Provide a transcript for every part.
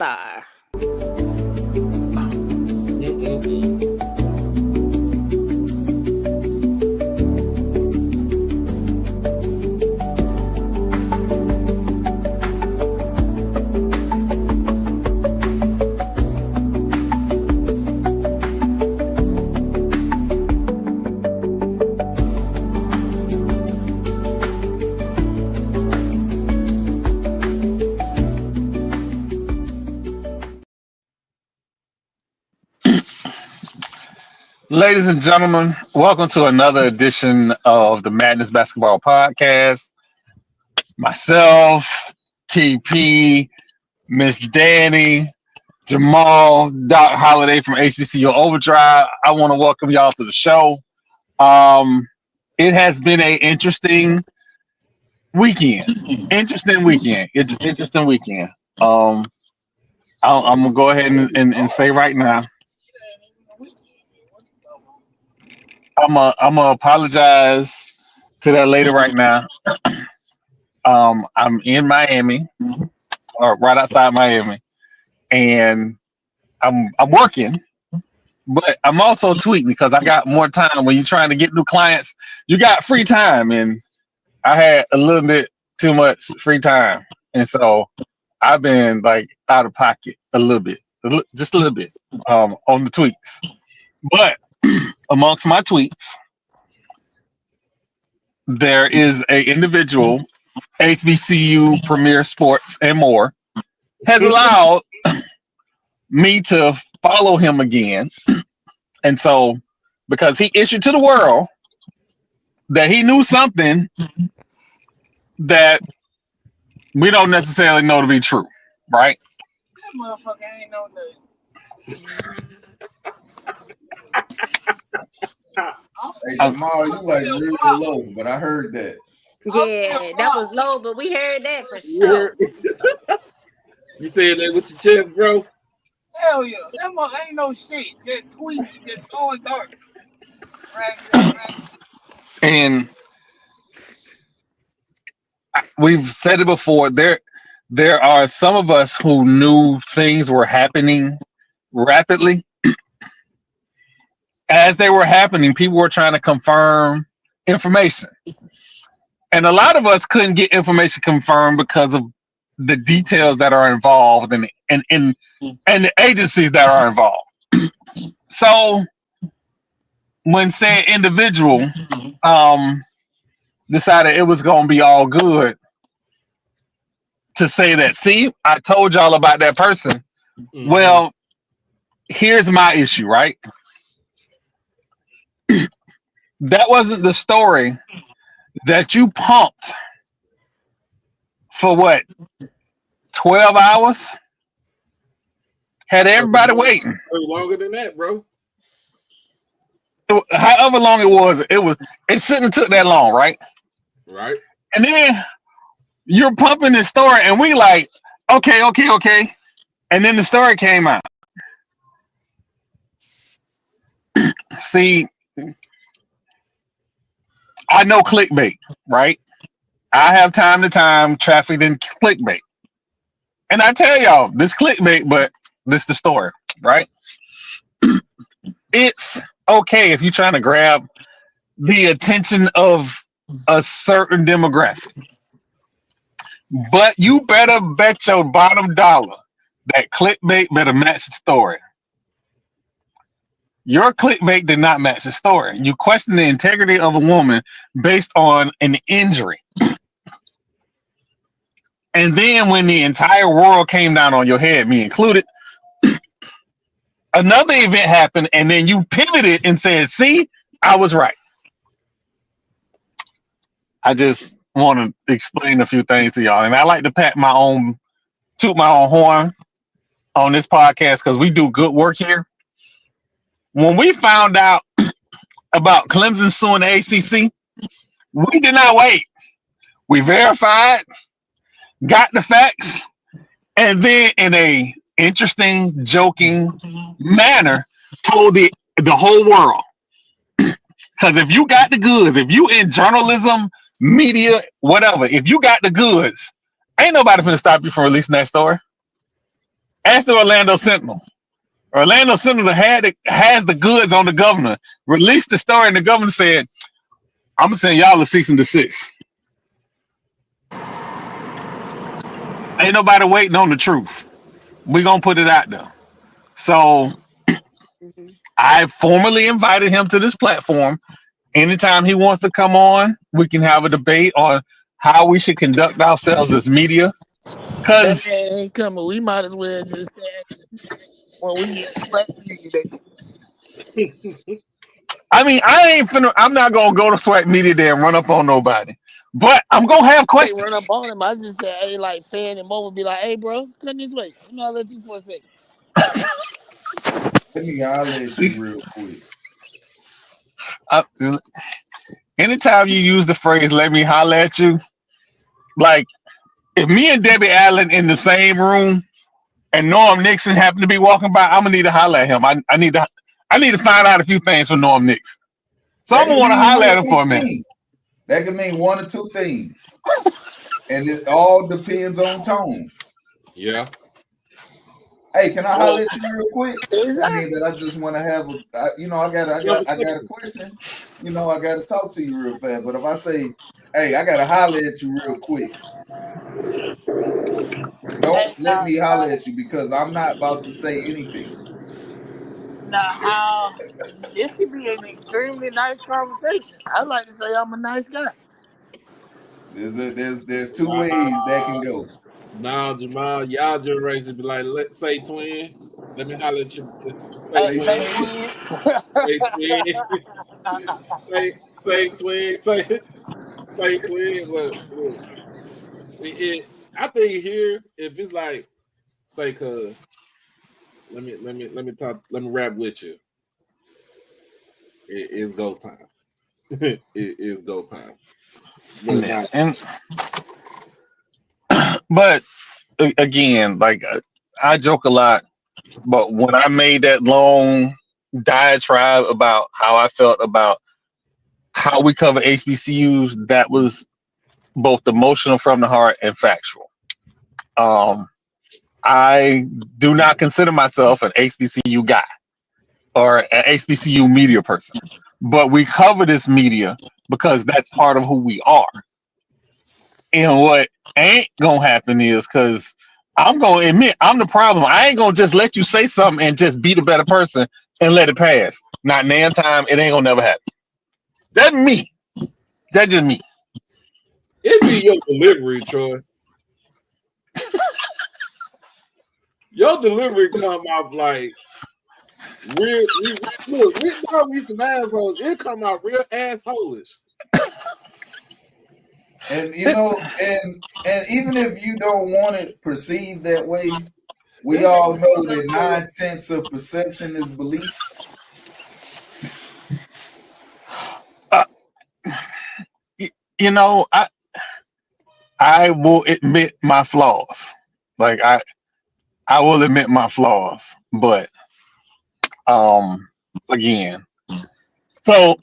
star. Ladies and gentlemen, welcome to another edition of the Madness Basketball Podcast. Myself, TP, Miss Danny, Jamal, Doc Holiday from HBCU OverDrive. I want to welcome y'all to the show. It has been an interesting weekend. I'm gonna go ahead and say right now. I'm gonna apologize to that lady right now. I'm in Miami, or right outside Miami, and I'm working, but I'm also tweeting because I got more time. When you're trying to get new clients, you got free time, and I had a little bit too much free time, and so I've been like out of pocket a little bit, just a little bit, on the tweets. But amongst my tweets, there is a individual, HBCU Premier Sports and more, has allowed me to follow him again. And so, because he issued to the world that he knew something that we don't necessarily know to be true, right? That motherfucker ain't know Hey, Jamal, you like real low, but I heard that. Yeah, that was low, but we heard that for sure. You said that with your chest, bro? Hell yeah. That mother ain't no shit. Just tweets, just going dark. Right. And we've said it before. There are some of us who knew things were happening rapidly. As they were happening, people were trying to confirm information. And a lot of us couldn't get information confirmed because of the details that are involved and the agencies that are involved. So when said individual decided it was going to be all good to say that, see, I told y'all about that person. Mm-hmm. Well, here's my issue, right? That wasn't the story that you pumped for what, 12 hours? Had everybody waiting. Longer than that, bro. However long it shouldn't have took that long, right? Right. And then you're pumping this story, and we like, okay. And then the story came out. See, I know clickbait, right? I have time to time trafficked in clickbait. And I tell y'all, this clickbait, but this the story, right? It's okay if you're trying to grab the attention of a certain demographic. But you better bet your bottom dollar that clickbait better match the story. Your clickbait did not match the story. You question the integrity of a woman based on an injury. And then when the entire world came down on your head, me included, another event happened, and then you pivoted and said, see, I was right. I just want to explain a few things to y'all. And I like to toot my own horn on this podcast because we do good work here. When we found out about Clemson suing the ACC, we did not wait. We verified, got the facts, and then in a interesting, joking manner, told the whole world. Because if you got the goods, if you in journalism, media, whatever, if you got the goods, ain't nobody finna stop you from releasing that story. Ask the Orlando Sentinel. Orlando Sentinel has the goods on the governor. Released the story, and the governor said, "I'm gonna send y'all a cease and desist." Ain't nobody waiting on the truth. We gonna put it out there. So Mhm. I formally invited him to this platform. Anytime he wants to come on, we can have a debate on how we should conduct ourselves as media. That Cause man ain't coming. We might as well just say when we get swag media day. I mean, I'm not gonna go to SWAT media day and run up on nobody. But I'm gonna have They run up questions. on him. I just say, hey, like fan and Mo would be like, hey, bro, come this way. Let me holler at you for a second. Let me holler at you real quick. Uh, Anytime you use the phrase "let me holler at you," like if me and Debbie Allen in the same room and Norm Nixon happen to be walking by, I'm gonna need to holler at him. I need to find out a few things from Norm Nixon. So I'm That gonna can want to mean holler one at of him two for a minute. things. That can mean one or two things. And it all depends on tone. Yeah. Hey, can I Well, holler at you real quick? I mean, Exactly. that I just want to have I got a question. I got to talk to you real fast. But if I say, hey, I got to holler at you real quick, don't Hey, let me holler at you because I'm not about to say anything. now how this could be an extremely nice conversation. I like to say I'm a nice guy. There's two ways that can nah, go. nah, Jamal, y'all generation be like, let's say twin. Let me holler at you. Say Hey, Say twin. say twin. twin. Say twin. say twin. Say twin. Look. I think here, if it's like, say, cuz, let me rap with you. It is go time. It is go time. But Yeah, nah, but again, like I joke a lot, but when I made that long diatribe about how I felt about how we cover HBCUs, that was both emotional from the heart and factual. Um, I do not consider myself an HBCU guy or an HBCU media person, but we cover this media because that's part of who we are. And what ain't gonna happen is because I'm gonna admit I'm the problem. I ain't gonna just let you say something and just be the better person and let it pass. Not nan time. It ain't gonna never happen. That's me. That's just me. it be your delivery, Troy. Your delivery come off like look, we know we some assholes. It come out real assholish. And and even if you don't want it perceived that way, we It all be know that 9/10 of perception is belief. Uh, you know, I will admit my flaws. Like I will admit my flaws, but um again, so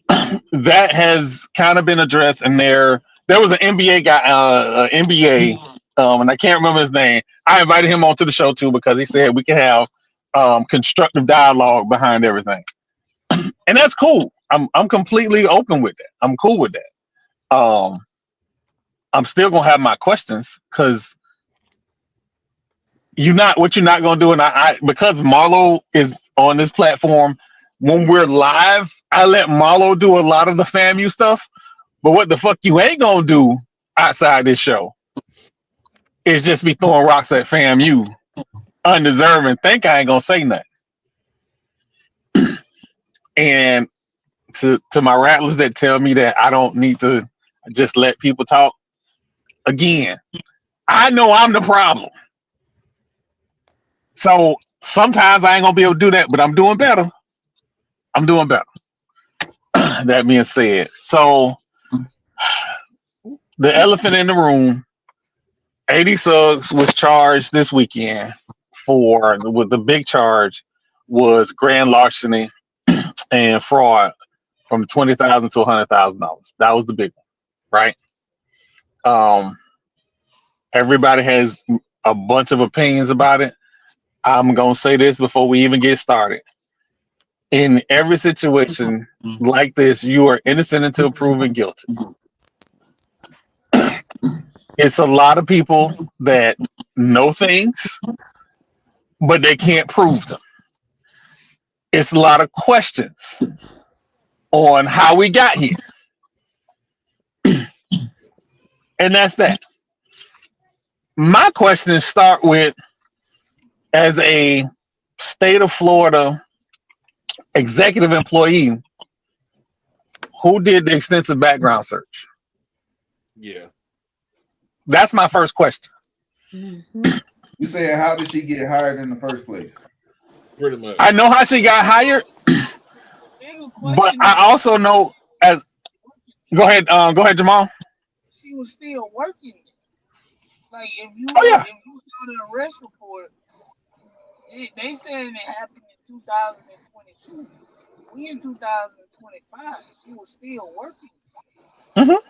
that has kind of been addressed. And there was an NBA guy, NBA, and I can't remember his name. I invited him onto the show too because he said we can have constructive dialogue behind everything, and that's cool. I'm completely open with that. I'm cool with that. I'm still gonna have my questions because you're not gonna do, and I because Marlo is on this platform. When we're live, I let Marlo do a lot of the FAMU stuff. But what the fuck you ain't gonna do outside this show is just be throwing rocks at FAMU, undeserving. Think I ain't gonna say nothing. And to my rattlers that tell me that I don't need to just let people talk. Again, I know I'm the problem. So sometimes I ain't gonna be able to do that, but I'm doing better. I'm doing better. That being said, so the elephant in the room, 80 Suggs was charged this weekend with the big charge was grand larceny and fraud from $20,000 to $100,000. That was the big one, right? Um, Everybody has a bunch of opinions about it. I'm gonna say this before we even get started. In every situation like this, you are innocent until proven guilty. It's a lot of people that know things, but they can't prove them. It's a lot of questions on how we got here. And that's that. My questions start with, as a state of Florida executive employee, who did the extensive background search? Yeah. That's my first question. You saying how did she get hired in the first place? Pretty much. I know how she got hired, Bigger but question I is, also know as go ahead, Jamal. she was still working. Like Oh yeah. if you saw the arrest report, they said it happened in 2022. We in 2025. She was still working. hmm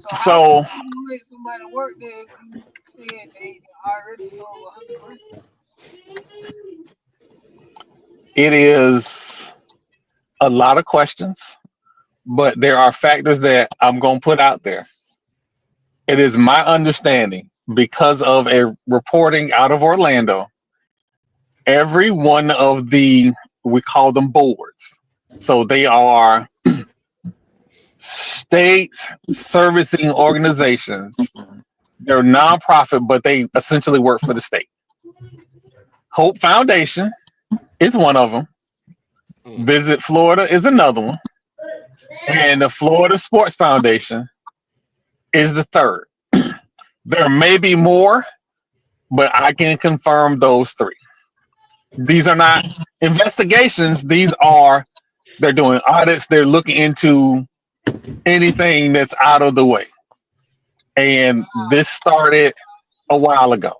So how So you gonna let somebody work there if you said they already stole 100 grand? it is a lot of questions, but there are factors that I'm going to put out there. It is my understanding, because of a reporting out of Orlando, every one of the, we call them boards. So they are state servicing organizations. They're nonprofit, but they essentially work for the state. Hope Foundation is one of them. Visit Florida is another one. And the Florida Sports Foundation is the third. There may be more, but I can confirm those three. These are not investigations. They're doing audits. They're looking into anything that's out of the way. And this started a while ago.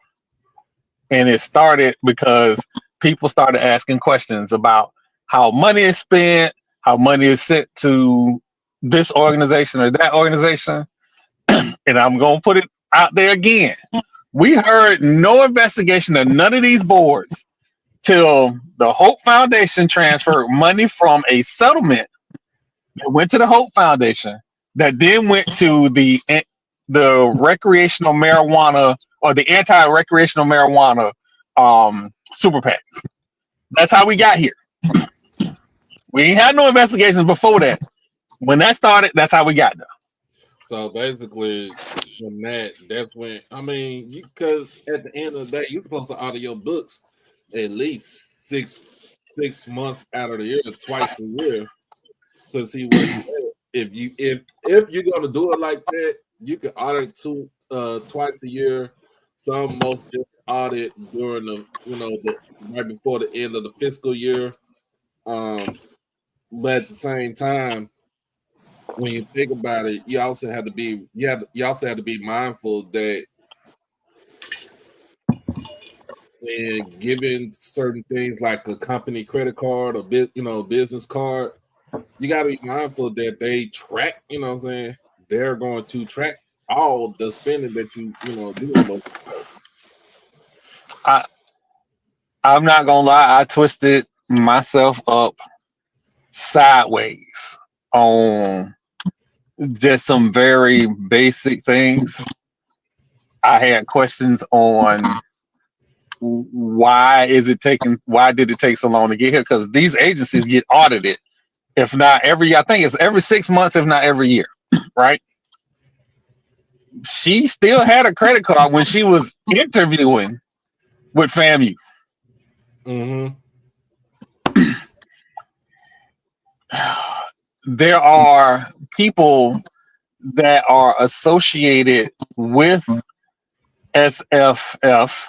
And it started because people started asking questions about how money is spent, how money is sent to this organization or that organization. And I'm going to put it out there again. We heard no investigation of none of these boards till the Hope Foundation transferred money from a settlement that went to the Hope Foundation that then went to the recreational marijuana, or the anti-recreational marijuana super PACs. That's how we got here. We ain't had no investigations before that. When that started, that's how we got there. So basically, from that's when, I mean, because at the end of the day, you're supposed to audit your books at least six months out of the year, twice a year, to see where you at. If you're gonna do it like that, you can audit twice a year. Some most just audit during the right before the end of the fiscal year. But at the same time, when you think about it, you also have to be mindful that when giving certain things like a company credit card or business card, you got to be mindful that they track. You know what I'm saying? They're going to track all the spending that you do on those cards. I'm not gonna lie, I twisted myself up sideways on just some very basic things. I had questions on why did it take so long to get here? Because these agencies get audited, if not I think it's every 6 months, if not every year, right? She still had a credit card when she was interviewing with FAMU. Mm-hmm. There are people that are associated with FSF,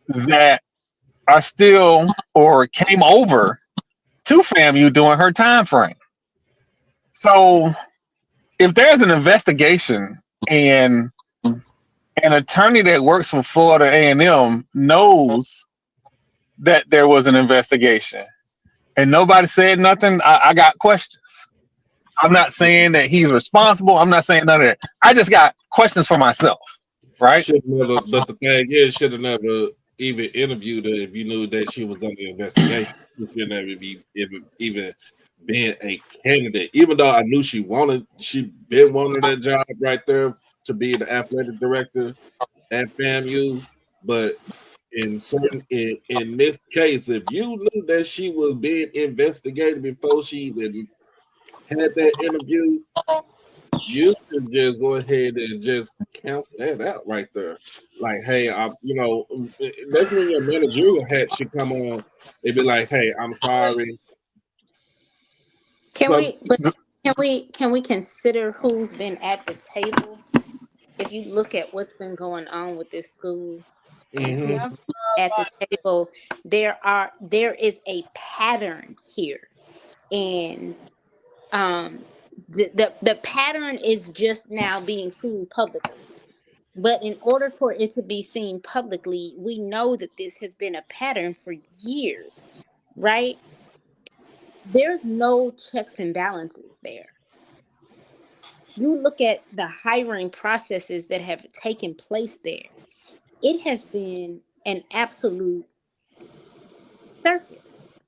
that are still or came over to FAMU during her time frame. So if there's an investigation and an attorney that works for Florida A&M knows that there was an investigation and nobody said nothing, I got questions. I'm not saying that he's responsible. I'm not saying none of that. I just got questions for myself. right? Should never. But the thing is, should have never even interviewed her if you knew that she was under investigation. She should never be even being a candidate. Even though I knew she been wanting that job right there to be the athletic director at FAMU. But in this case, if you knew that she was being investigated before she even had that interview, you should just go ahead and just cancel that out right there. Like, hey, that's when your managerial hat should come on. They'd be like, hey, I'm sorry. Can Some we? But can we consider who's been at the table? If you look at what's been going on with this school and who's mhm. That's at the like table, there is a pattern here, and the pattern is just now being seen publicly. But in order for it to be seen publicly, we know that this has been a pattern for years, right? There's no checks and balances there. You look at the hiring processes that have taken place there, it has been an absolute circus.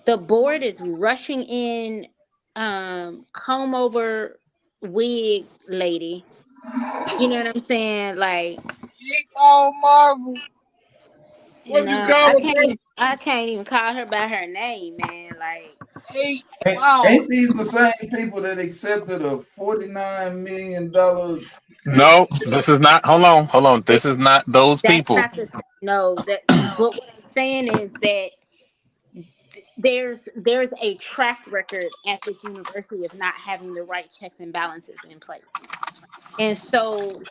The board is rushing in comb over wig lady. You know what I'm saying? Like, Big Old Marvel. What you no, call it, bro? I can't even call her by her name, man. Like, Hey, wow. Ain't these the same people that accepted a $49 million? No, this is not. Hold on. they, This is not those that's people. not the no. That but what I'm saying is that there's a track record at this university of not having the right checks and balances in place. And so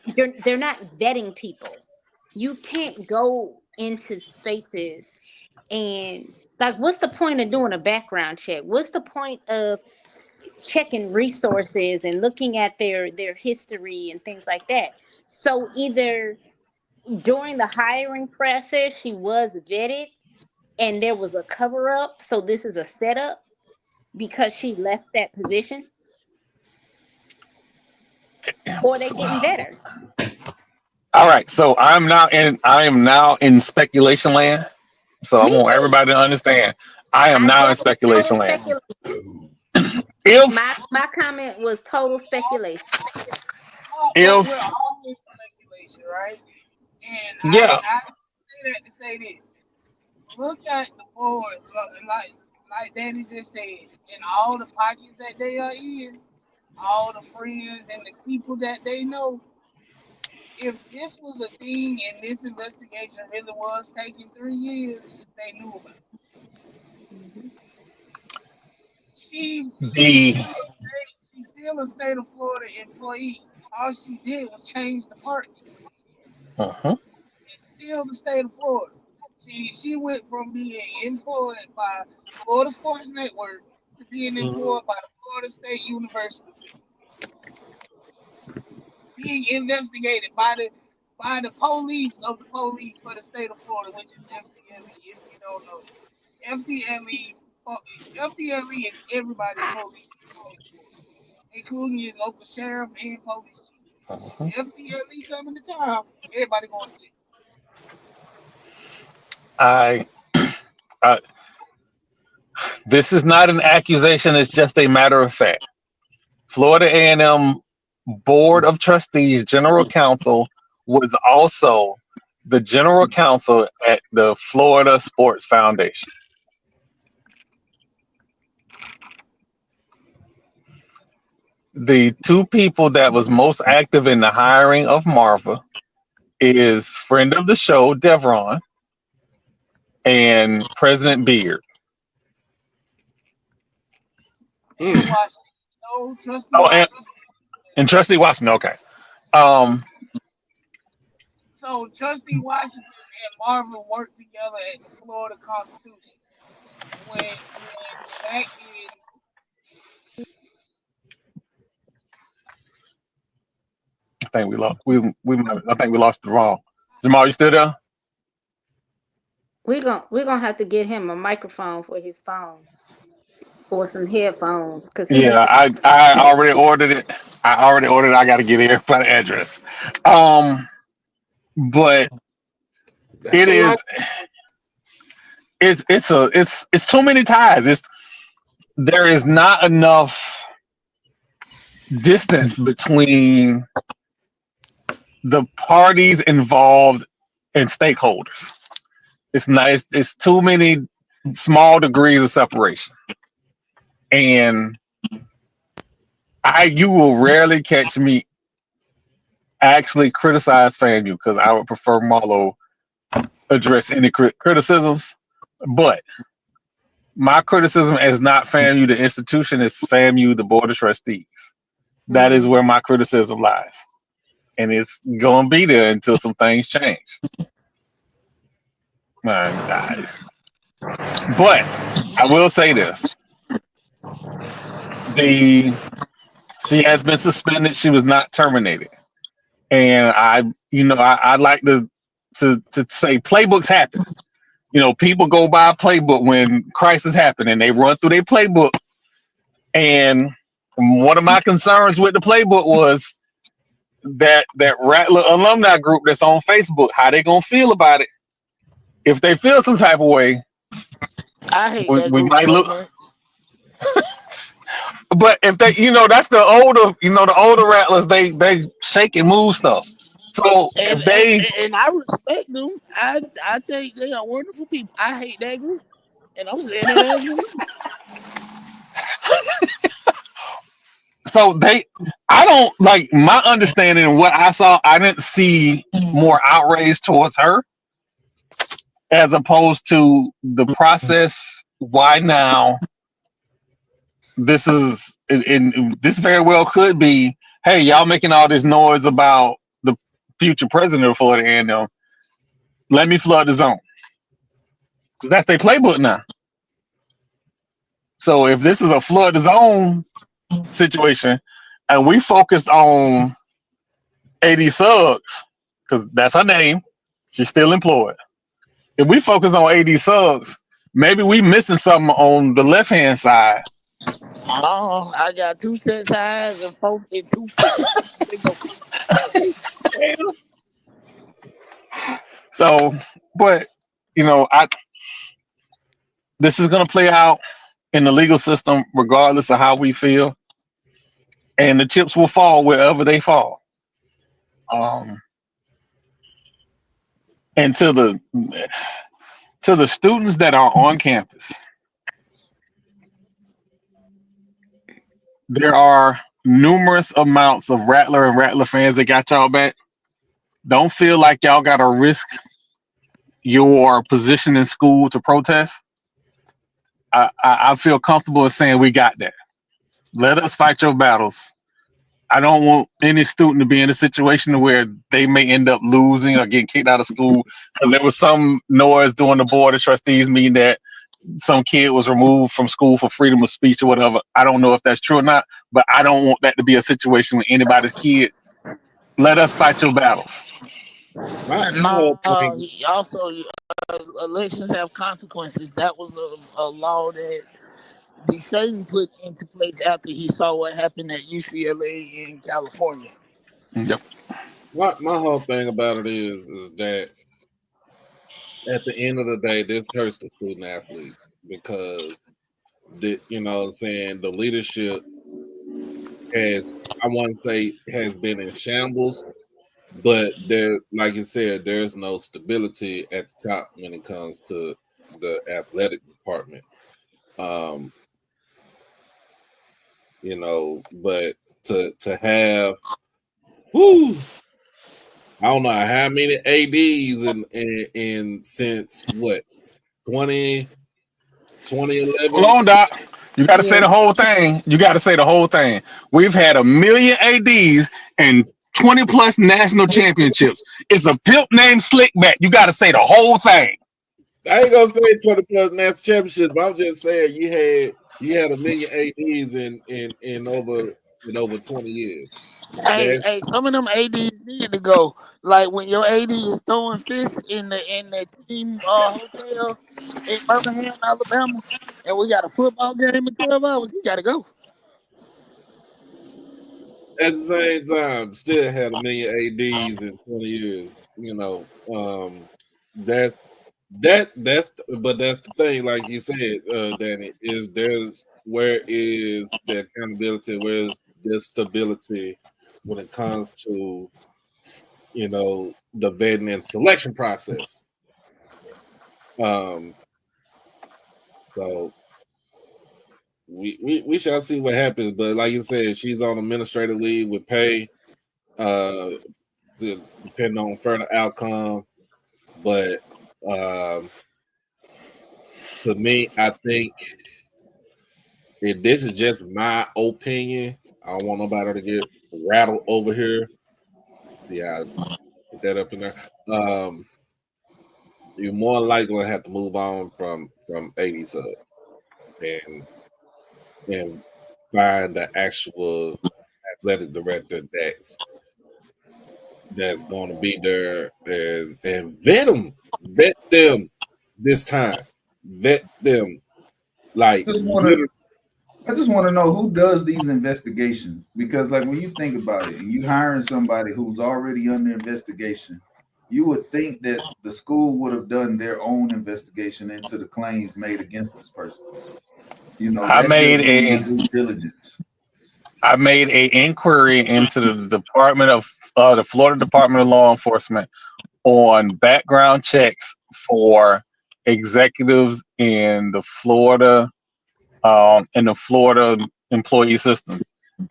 they're not vetting people. You can't go into spaces and like what's the point of doing a background check? What's the point of checking resources and looking at their history and things like that? So either during the hiring process she was vetted and there was a cover up, so this is a setup because she left that position, or they didn't vet her. All right, so I am now in speculation land. So I Me want too. everybody to understand. I am now in That was total speculation land. speculation. My If my comment was total speculation. But if we're all in speculation, right? And yeah, I say that to say this. Look at the board, like Danny just said, in all the pockets that they are in, all the friends and the people that they know. If this was a thing and this investigation really was taking 3 years, they knew about it. Mhm. the She's still a state of Florida employee. All she did was change the party. uh-huh. It's still the state of Florida. She went from being employed by Florida Sports Network to being Mhm. employed by the Florida State University system, being investigated by the police of the police for the state of Florida, which is FDLE. If you don't know, FDLE, FDLE is everybody's police in the state of Florida, including your local sheriff and police chief. Uh-huh. FDLE coming to town, everybody going to jail. I, I this is not an accusation, it's just a matter of fact. Florida A&M Board of Trustees General Counsel was also the general counsel at the Florida Sports Foundation. The two people that was most active in the hiring of Marva is friend of the show Devron and President Beard. And Mm. Washington. No, Trustee Oh, Washington. and Trustee Washington. Okay. Um, So Trustee Washington and Marvin worked together at the Florida Constitution when back in I think we lost. I think we lost the wrong. Jamal, you still there? We're gonna have to get him a microphone for his phone. or some headphones because he Yeah, was. I already ordered it. I got to get it by the address. But That's it a lot. is it's too many ties. There is not enough distance between the parties involved and stakeholders. It's not. It's too many small degrees of separation, and you will rarely catch me actually criticize FAMU because I would prefer Marlo address any criticisms. But my criticism is not FAMU the institution; it's FAMU the board of trustees. That is Mhm. where my criticism lies, and it's gonna be there until some things change. But I will say this: the she has been suspended. She was not terminated, and I like to say playbooks happen. People go by a playbook when crisis happen, and they run through their playbook. And one of my concerns with the playbook was that Rattler alumni group that's on Facebook. How they gonna feel about it? If they feel some type of way, I hate that we group might so look. much. But if they, that's the older Rattlers. They shake and move stuff. So And, if and they, and I respect them. I think they are wonderful people. I hate that group, and I'm saying it as it is. so they, I don't like my understanding of what I saw. I didn't see more outrage towards her as opposed to the process. Why now? This is, and this very well could be. Hey, y'all making all this noise about the future president of Florida, and let me flood the zone because that's their playbook now. So if this is a flood the zone situation, and we focused on AD Suggs because that's her name, she's still employed. If we focus on AD Suggs, maybe we missing something on the left hand side. Oh, I got two sets of eyes and four and 2 feet. They go. So, but I this is gonna play out in the legal system regardless of how we feel, and the chips will fall wherever they fall. Um, and to the students that are on campus, there are numerous amounts of Rattler and Rattler fans that got y'all back. Don't feel like y'all got to risk your position in school to protest. I feel comfortable in saying we got that. Let us fight your battles. I don't want any student to be in a situation where they may end up losing or getting kicked out of school. Because there was some noise during the board of trustees meeting that some kid was removed from school for freedom of speech or whatever. I don't know if that's true or not, but I don't want that to be a situation with anybody's kid. Let us fight your battles. My whole No, thing. also elections have consequences. That was a law that Deshaun put into place after he saw what happened at UCLA in California. Yep. My whole thing about it is that at the end of the day, this hurts the student athletes because what I'm saying, the leadership has, I want to say, has been in shambles, but there, like you said, there's no stability at the top when it comes to the athletic department. Um, but to have, whoo, I don't know how many ADs in since what 20, Hold 2011. on, Doc. You got to say Yeah. the whole thing. You got to say the whole thing. We've had 1 million ADs and 20 plus national championships. It's a pimp named Slickback. You got to say the whole thing. I ain't gonna say 20 plus national championships, but I'm just saying you had 1 million ADs in over 20 years. Hey, That hey, some of them ADs need to go. Like when your AD is throwing fists in the team hotel in Birmingham, Alabama, and we got a football game in 12 hours. He got to go. At the same time, still had a million ADs in 20 years. You know, that's but that's the thing. Like you said, Danny, is where is the accountability? Where's the stability when it comes to the vetting and selection process? So we shall see what happens. But like you said, she's on administrative leave with pay, depending on further outcome. But to me, I think if this is just my opinion, I don't want nobody to get rattled over here. See how I put that up in there. You're more likely to have to move on from 80 subs and find the actual athletic director that's going to be there and vet them this time, vet them like. I just want to know who does these investigations, because like when you think about it and you hiring somebody who's already under investigation, you would think that the school would have done their own investigation into the claims made against this person. I made due diligence. I made a inquiry into the Department of the Florida Department of Law Enforcement on background checks for executives in the Florida employee system.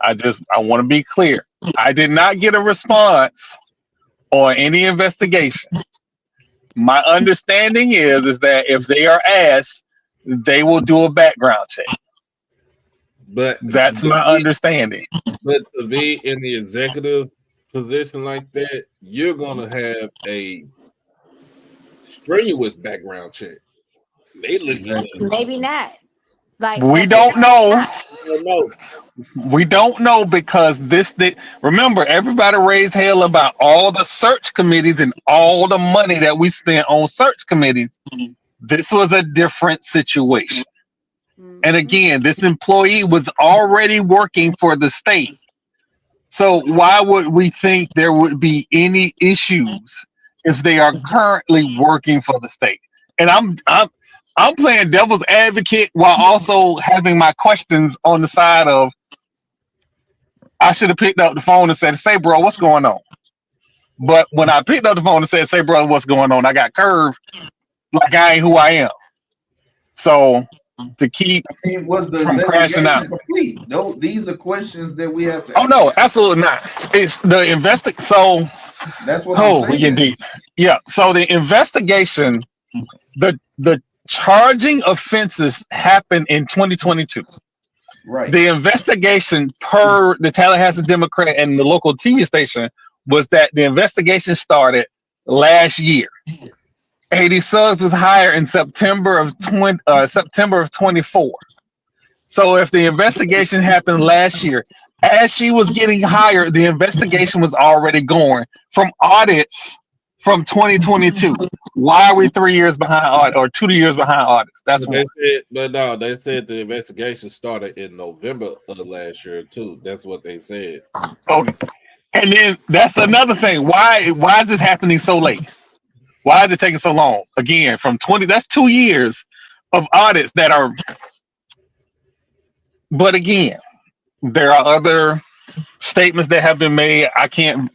I want to be clear. I did not get a response on any investigation. My understanding is that if they are asked, they will do a background check. But that's my understanding. But to be in the executive position like that, you're gonna have a strenuous background check. They look maybe not. Like we don't know. We don't know because remember, everybody raised hell about all the search committees and all the money that we spent on search committees. This was a different situation. And again, this employee was already working for the state. So why would we think there would be any issues if they are currently working for the state? And I'm playing devil's advocate while also having my questions on the side of, I should have picked up the phone and said, "Say, bro, what's going on?" But when I picked up the phone and said, "Say, bro, what's going on?" I got curved like I ain't who I am. So to keep was the from crashing out. Complete? No, these are questions that we have to. Oh no, absolutely not. It's the So that's what I'm saying. Indeed. Yeah. So the investigation, the charging offenses happened in 2022. Right. The investigation, per the Tallahassee Democrat and the local TV station, was that the investigation started last year. 80 Suggs was hired in September of 24. So if the investigation happened last year, as she was getting hired, the investigation was already going from audits from 2022. Why are we 3 years behind audit or 2 years behind audits? That's what they said the investigation started in November of last year too. That's what they said. Okay. And then that's another thing. Why is this happening so late? Why is it taking so long? Again, from 20, that's 2 years of audits that are. But again, there are other statements that have been made. I can't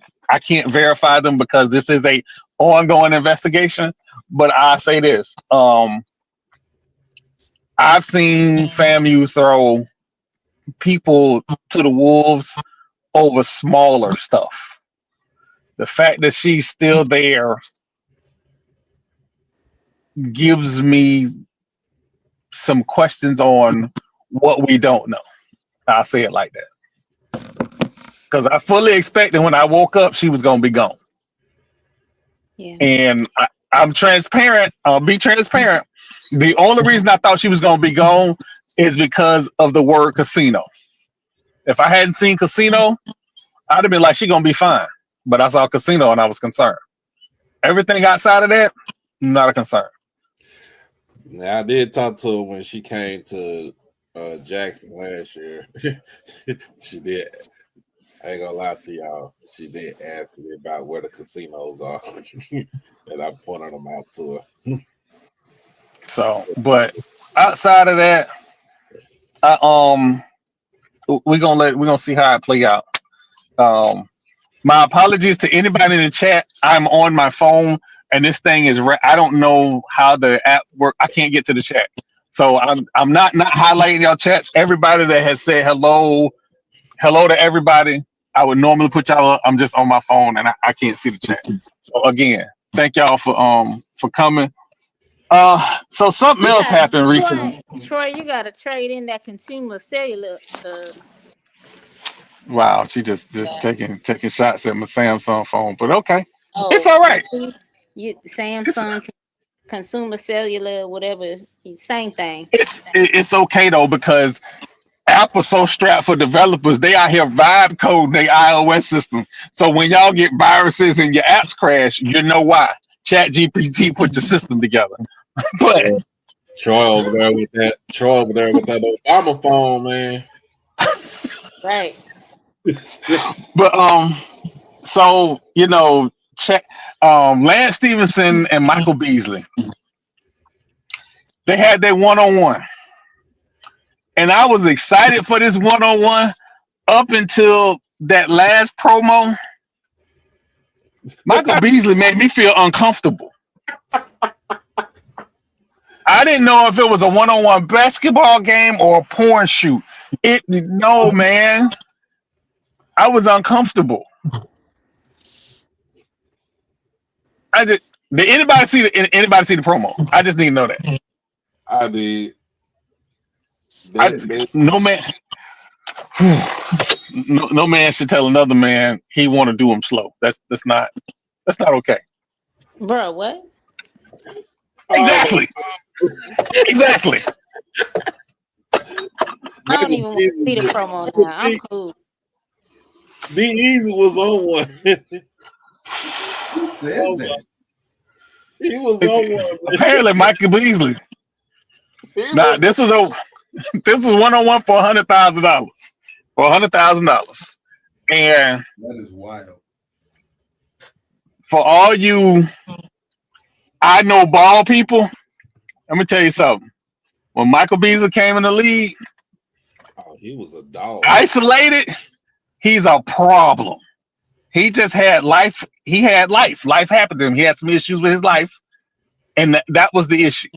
verify them because this is a ongoing investigation. But I say this: I've seen FAMU throw people to the wolves over smaller stuff. The fact that she's still there gives me some questions on what we don't know. I'll say it like that. Because I fully expected when I woke up, she was going to be gone. Yeah. And I'm transparent. I'll be transparent. The only reason I thought she was going to be gone is because of the word casino. If I hadn't seen casino, I'd have been like, she's going to be fine. But I saw casino and I was concerned. Everything outside of that, not a concern. Now, I did talk to her when she came to Jackson last year. She did. I ain't gonna lie to y'all. She did ask me about where the casinos are, and I pointed them out to her. So, but outside of that, we're gonna see how it play out. My apologies to anybody in the chat. I'm on my phone, and this thing is. I don't know how the app work. I can't get to the chat, so I'm not highlighting y'all chats. Everybody that has said hello to everybody. I would normally put y'all up. I'm just on my phone, and I can't see the chat. So again, thank y'all for coming. So something else happened recently. Troy, you gotta trade in that consumer cellular. Wow, she just Yeah. taking shots at my Samsung phone, but okay, it's Oh, all right. you Samsung consumer cellular, whatever, same thing. It's okay though, because Apple's so strapped for developers. They out here vibe coding their iOS system. So when y'all get viruses and your apps crash, you know why. Chat GPT put your system together. But Troy over there with that Obama phone, man. Right. but so check Lance Stevenson and Michael Beasley. They had their one-on-one. And I was excited for this one-on-one up until that last promo. Michael Beasley made me feel uncomfortable. I didn't know if it was a one-on-one basketball game or a porn shoot. No, man. I was uncomfortable. Did anybody see the promo? I just need to know that. I did. No man. No man should tell another man he want to do him slow. That's not okay. Bro, what? Exactly. Exactly. I don't even want to see the promo now. I'm cool. Be Easy was on one. Who says that? He was on one. Apparently, Michael Beasley. Nah, this was one-on-one for $100,000. For $100,000, and that is wild. For all you I know ball people, let me tell you something. When Michael Beasley came in the league, he was a dog. Isolated, he's a problem. He just had life. He had life. Life happened to him. He had some issues with his life, and that was the issue.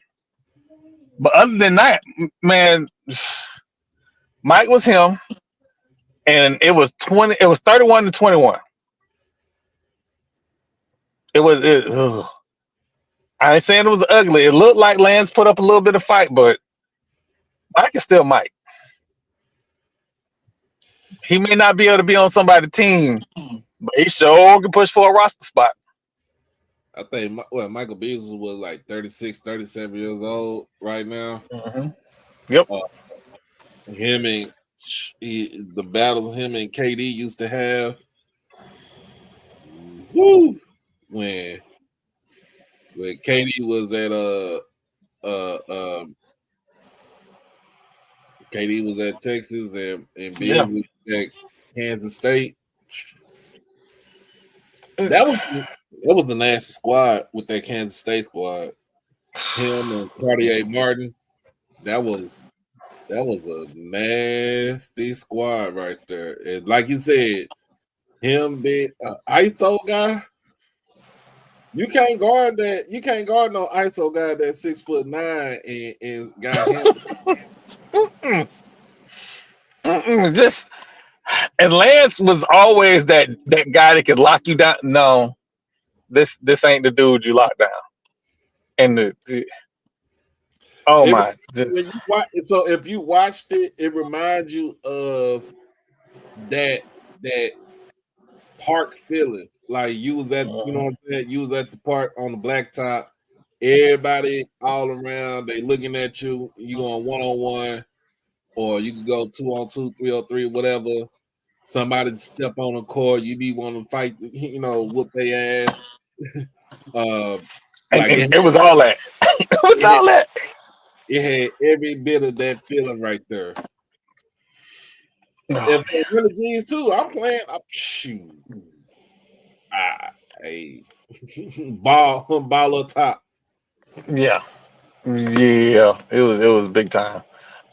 But other than that, man, Mike was him, and it was 31-21. I ain't saying it was ugly. It looked like Lance put up a little bit of fight, but Mike is still Mike. He may not be able to be on somebody's team, but he sure can push for a roster spot. I think Michael Beasley was like 36, 37 years old right now. Mm-hmm. Yep. The battles him and KD used to have. Woo! When KD was at KD was at Texas and Beasley was at Kansas State. That was the nasty squad with that Kansas State squad. Him and Cartier Martin. That was a nasty squad right there. And like you said, him being an ISO guy. You can't guard that. You can't guard no ISO guy that's 6'9" and got him. Just and Lance was always that guy that could lock you down. No, this ain't the dude you lock down. And so if you watched it, it reminds you of that park feeling. Like you was at, you know what I'm saying? You was at the park on the blacktop. Everybody all around, they looking at you. You going 1-on-1, or you can go 2-on-2, 3-on-3, whatever. Somebody step on the court, you be wanting to fight, whoop their ass. It was all that. It was all that. It had every bit of that feeling right there. Oh, If they really G's too, I'm playing. Shoot. Hey, ball up top. yeah, yeah. It was big time.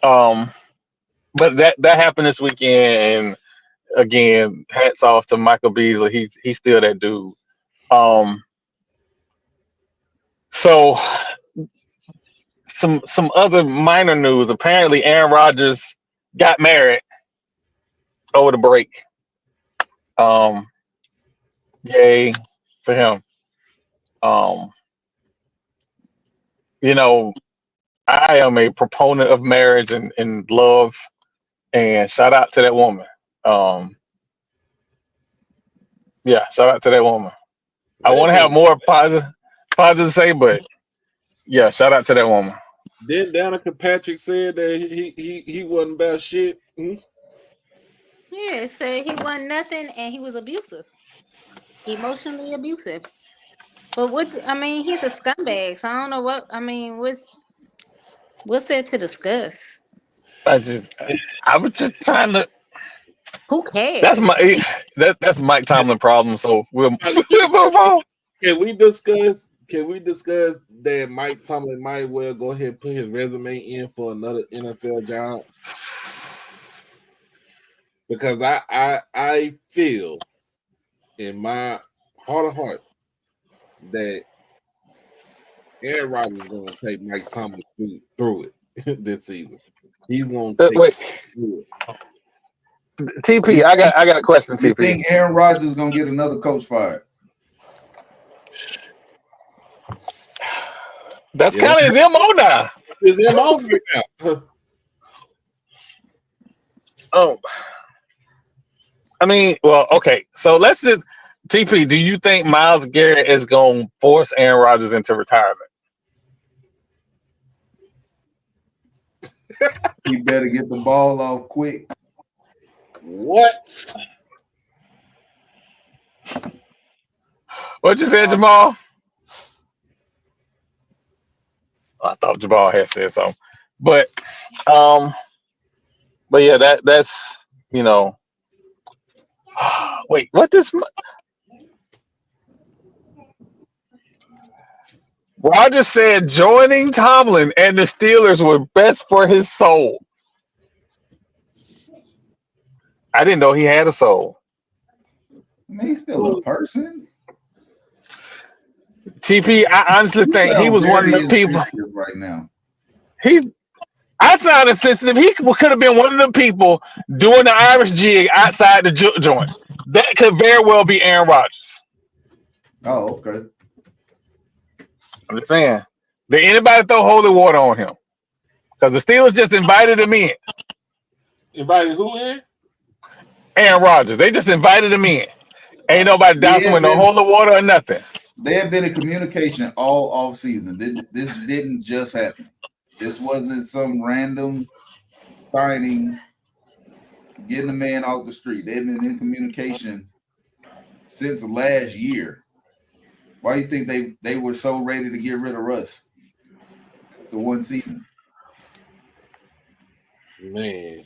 But that happened this weekend, and again, hats off to Michael Beasley. He's still that dude. Um, so some other minor news. Apparently, Aaron Rodgers got married over the break. Um, yay for him. Um, you know, I am a proponent of marriage and love, and shout out to that woman. Um, yeah, shout out to that woman. I Wait a want to have minute. more positive to say, but yeah, shout out to that woman. Then Danica Patrick said that he wasn't about shit. Yeah, it said he wasn't nothing and he was abusive, emotionally abusive. But he's a scumbag, so I don't know what. What's there to discuss? I was just trying to. Who That's cares? my that's Mike Tomlin problem. So we'll move on. Can we discuss? Can we discuss that Mike Tomlin might well go ahead and put his resume in for another NFL job? Because I feel in my heart of hearts that Aaron Rodgers is going to take Mike Tomlin through it this season. He's going to take Wait, it through it. TP, I got a question. You TP, think Aaron Rodgers is gonna get another coach fired? that's kind of his MO now. Is him on right now? Oh, I mean, well, okay. So let's just TP. Do you think Myles Garrett is going to force Aaron Rodgers into retirement? He better get the ball off quick. What? What you said, Jamal? I thought Jamal had said something, but yeah, that's you know. Wait, what this? Roger said joining Tomlin and the Steelers were best for his soul. I didn't know he had a soul. I mean, he's still a person. TP, I honestly You think he sound was one of very the people. insensitive right now. I sound insensitive. He could have been one of the people doing the Irish jig outside the joint. That could very well be Aaron Rodgers. Oh, okay. I'm just saying. Did anybody throw holy water on him? Because the Steelers just invited him in. Invited who in? Aaron Rodgers. They just invited him in. Ain't nobody dousing with no holy water or nothing. They have been in communication all off season. This didn't just happen. This wasn't some random signing, getting a man off the street. They've been in communication since last year. Why do you think they were so ready to get rid of Russ the one season? Man,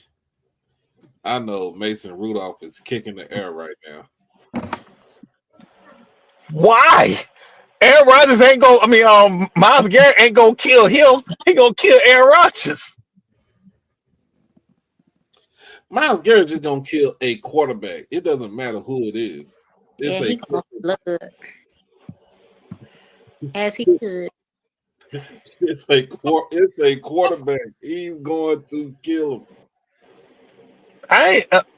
I know Mason Rudolph is kicking the air right now. Why? Aaron Rodgers ain't go. Myles Garrett ain't gonna kill him. He gonna kill Aaron Rodgers. Myles Garrett just gonna kill a quarterback. It doesn't matter who it is. Yeah, he going for blood, as he should. It's a quarterback. He's going to kill him.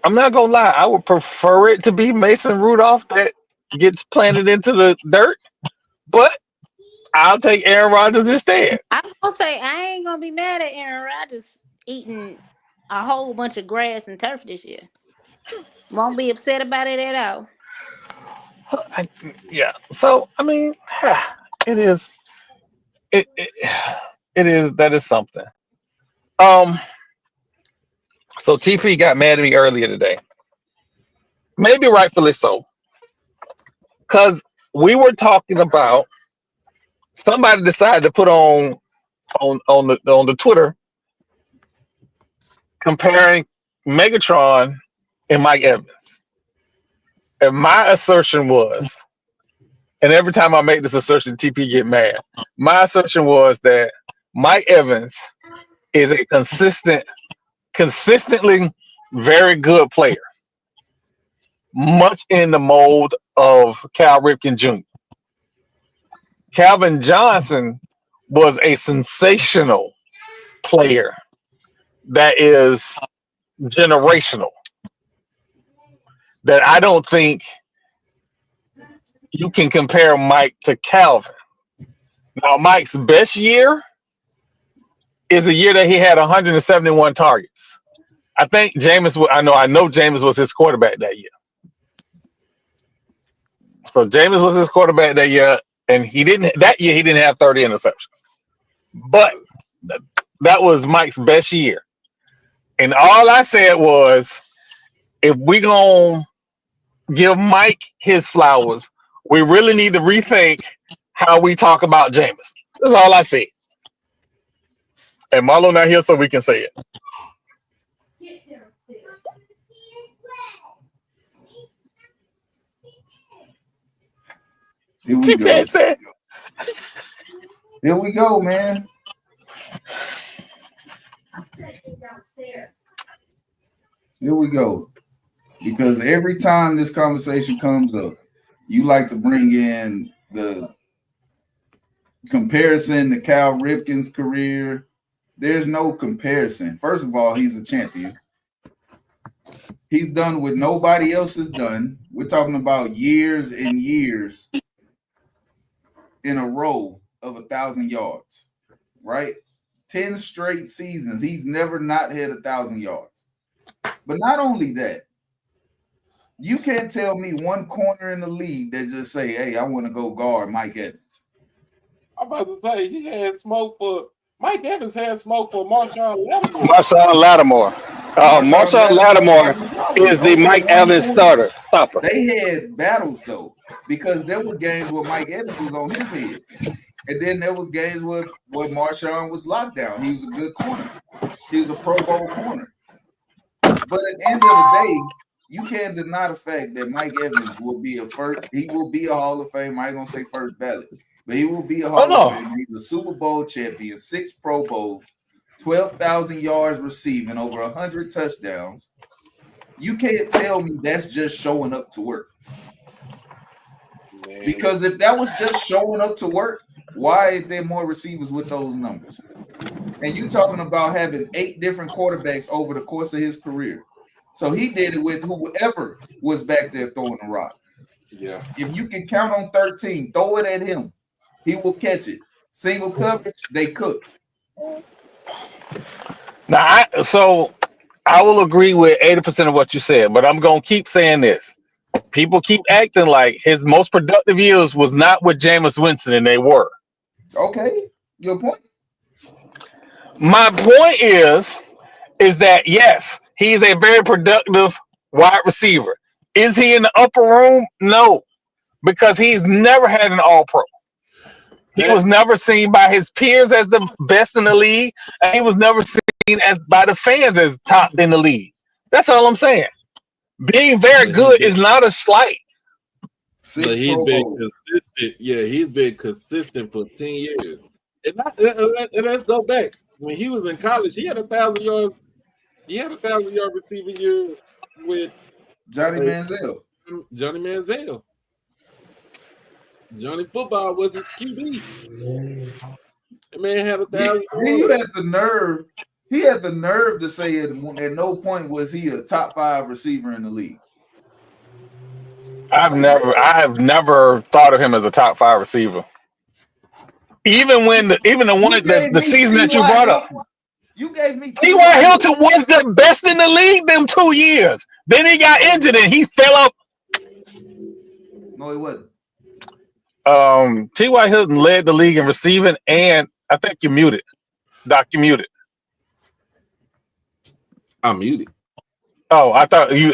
I'm not gonna lie. I would prefer it to be Mason Rudolph that gets planted into the dirt, but I'll take Aaron Rodgers instead. I was gonna say I ain't gonna be mad at Aaron Rodgers eating a whole bunch of grass and turf this year. Won't be upset about it at all. Yeah. So it is. It is. That is something. So TP got mad at me earlier today. Maybe rightfully so. Because we were talking about somebody decided to put on on the Twitter comparing Megatron and Mike Evans. And my assertion was, and every time I make this assertion, TP get mad. My assertion was that Mike Evans is a consistently very good player, much in the mold of Cal Ripken Jr. Calvin Johnson was a sensational player that is generational. That I don't think you can compare Mike to Calvin. Now, Mike's best year is a year that he had 171 targets. I think Jameis. I know Jameis was his quarterback that year. So Jameis was his quarterback that year, and he didn't have 30 interceptions. But that was Mike's best year. And all I said was, if we gonna give Mike his flowers, we really need to rethink how we talk about Jameis. That's all I said. And Marlo not here, so we can say it. Here we go. Here we go, man. Here we go. Because every time this conversation comes up, you like to bring in the comparison to Cal Ripken's career. There's no comparison. First of all, he's a champion. He's done what nobody else has done. We're talking about years and years in a row of 1,000 yards, right? 10 straight seasons. He's never not hit 1,000 yards. But not only that, you can't tell me one corner in the league that just say, hey, I want to go guard Mike Evans. I'm about to say Mike Evans had smoke for Marshawn Lattimore. Marshawn Lattimore is the Mike Evans stopper. They had battles, though, because there were games where Mike Evans was on his head. And then there was games where Marshawn was locked down. He was a good corner. He was a Pro Bowl corner. But at the end of the day, you can't deny the fact that Mike Evans will be he will be a Hall of Fame. I ain't gonna say first ballot, but he will be a Hall of Fame. He's a Super Bowl champion, 6 Pro Bowls, 12,000 yards receiving, over 100 touchdowns. You can't tell me that's just showing up to work. Man. Because if that was just showing up to work, why are there more receivers with those numbers? And you talking about having 8 different quarterbacks over the course of his career. So he did it with whoever was back there throwing the rock. Yeah. If you can count on 13, throw it at him. He will catch it. Single coverage, they cooked. Now, I will agree with 80% of what you said, but I'm going to keep saying this. People keep acting like his most productive years was not with Jameis Winston, and they were. Okay. Your point? My point is that, yes, he's a very productive wide receiver. Is he in the upper room? No, because he's never had an all-pro. He was never seen by his peers as the best in the league, and he was never seen by the fans as top in the league. That's all I'm saying. Being very good is not a slight. But he's been consistent. Yeah, he's been consistent for 10 years. And let's go back. When he was in college, he had 1,000 yards. He had 1,000-yard receiving year with Johnny Manziel. Johnny Football was his QB. The man had 1,000. He had the nerve. He had the nerve to say at no point was he a top 5 receiver in the league. I've never thought of him as a top 5 receiver. Even the season that you brought up. You gave me T.Y. Hilton was the best in the league them 2 years. Then he got injured and he fell up. No, he wasn't. T.Y. Hilton led the league in receiving, and I think you're muted. Doc, you're muted. I'm muted. Oh, I thought your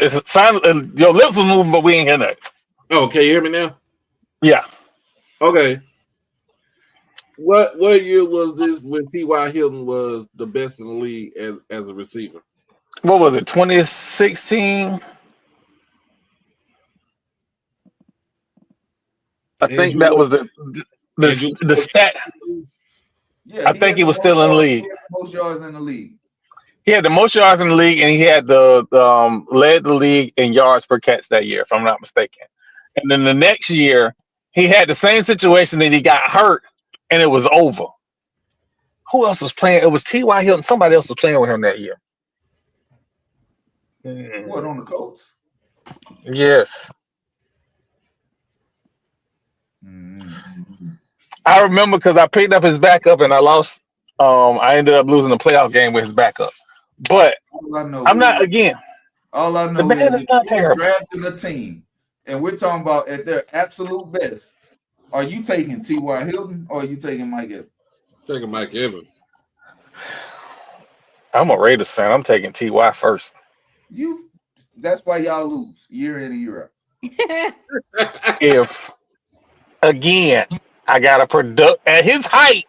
lips were moving, but we ain't hear that. Oh, can you hear me now? Yeah. Okay. What year was this when T.Y. Hilton was the best in the league as a receiver? What was it? 2016. I think Andrew that Luck. was Andrew the Luck. stat. Yeah, I think he was still in the league. He had the most yards in the league. He had the most yards in the league, and he had the led the league in yards per catch that year, if I'm not mistaken. And then the next year, he had the same situation that he got hurt, and it was over. Who else was playing? It was T.Y. Hilton. Somebody else was playing with him that year. What, on the Colts? Yes. Mm-hmm. I remember because I picked up his backup and I lost. I ended up losing the playoff game with his backup. But All I know I'm not is again. all I The know man is is if not you was terrible. drafting a team and we're talking about at their absolute best, are you taking T.Y. Hilton or are you taking Mike Evans? Taking Mike Evans. I'm a Raiders fan. I'm taking T.Y. first. That's why y'all lose year in and year out. If again, I got a product at his height.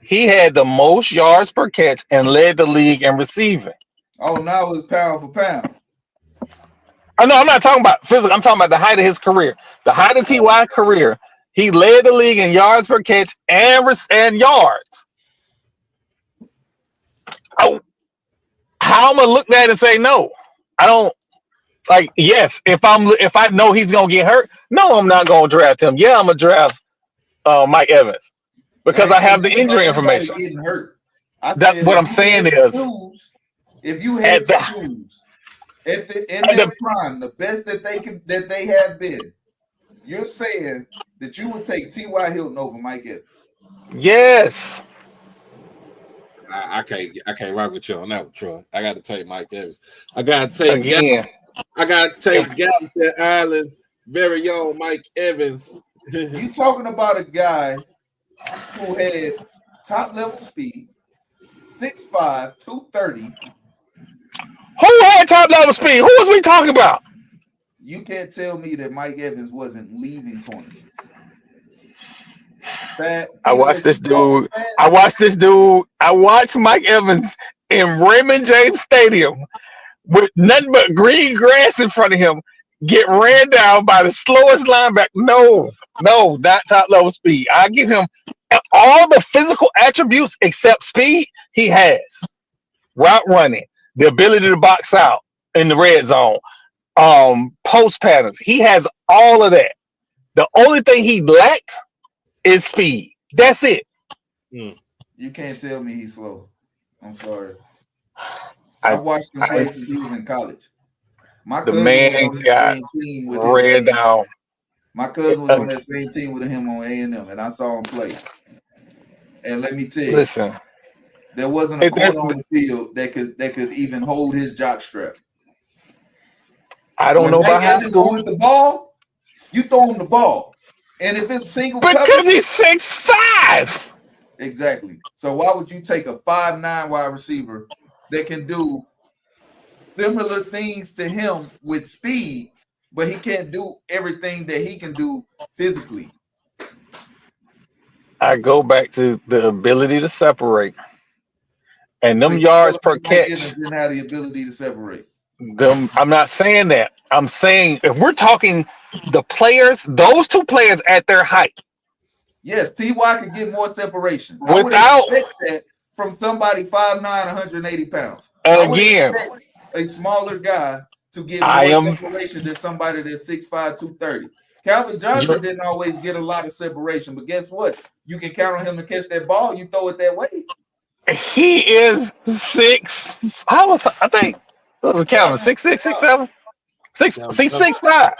He had the most yards per catch and led the league in receiving. Oh, now it's pound for pound. I know I'm not talking about physical. I'm talking about the height of his career. The height of T.Y. career. He led the league in yards per catch and yards. Oh, how am I look at it and say no? I don't like. Yes, if I know he's gonna get hurt, no, I'm not gonna draft him. Yeah, I'm gonna draft Mike Evans because I I ain't have the talking about injury anybody information. getting hurt. I That said what I'm saying is if you had at to the choose in their prime, the best that they have been, you're saying that you would take T.Y. Hilton over Mike Evans. yes. I can't rock with you on that one, Troy. I got to take Mike Evans. I got to take Again, Galveston Island's very own Mike Evans. You talking about a guy who had top level speed, 6'5", 230. who had top level speed? Who was we talking about? You can't tell me that Mike Evans wasn't leaving corners. I watched this dude. I watched Mike Evans in Raymond James Stadium with nothing but green grass in front of him get ran down by the slowest linebacker. No, not top level speed. I give him all the physical attributes except speed he has. Route running, the ability to box out in the red zone, post patterns. He has all of that. The only thing he lacked is speed. That's it. You can't tell me he's slow. I'm sorry. I watched him play since he was in college. My cousin was on that same team with him. Down. My cousin was on that same team with him on A&M, and I saw him play. And let me tell you, listen, there wasn't a corner on the field that could even hold his jock strap. I don't know about high school. Wanted the ball, you throw him the ball, and if it's single because coverage, he's 6'5". Exactly. So why would you take a 5'9" wide receiver that can do similar things to him with speed, but he can't do everything that he can do physically? I go back to the ability to separate. And them yards per catch. Didn't have the ability to separate. I'm not saying that. I'm saying if we're talking the players, those two players at their height. Yes, T.Y. could get more separation. Without, I would expect that from somebody 5'9", 180 pounds. Again, a smaller guy to get more separation than somebody that's 6'5", 230. Calvin Johnson didn't always get a lot of separation, but guess what? You can count on him to catch that ball. You throw it that way. He is 6. I think Calvin 6'6", 6'7", 6'5".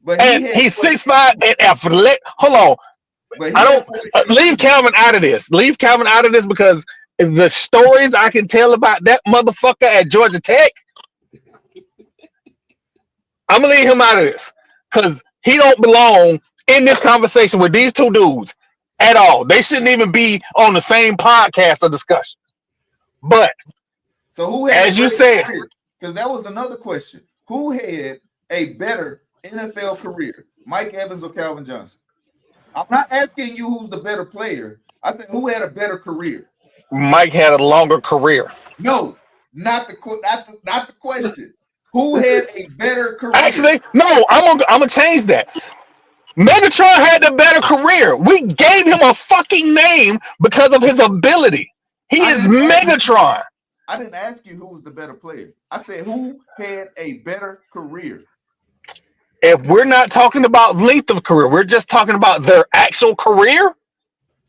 But he's 6'5" and athletic. Hold on. I don't leave Calvin out of this. Leave Calvin out of this because the stories I can tell about that motherfucker at Georgia Tech, I'm gonna leave him out of this because he don't belong in this conversation with these two dudes at all. They shouldn't even be on the same podcast or discussion. But so who had, as you said, because that was another question, who had a better NFL career, Mike Evans or Calvin Johnson? I'm not asking you who's the better player. I said who had a better career. Mike had a longer career. No, not the question. Who had a better career? Actually, no, I'm gonna change that. Megatron had the better career. We gave him a fucking name because of his ability. He I is didn't ask you. Megatron. I didn't ask you who was the better player. I said who had a better career. If we're not talking about length of career, we're just talking about their actual career.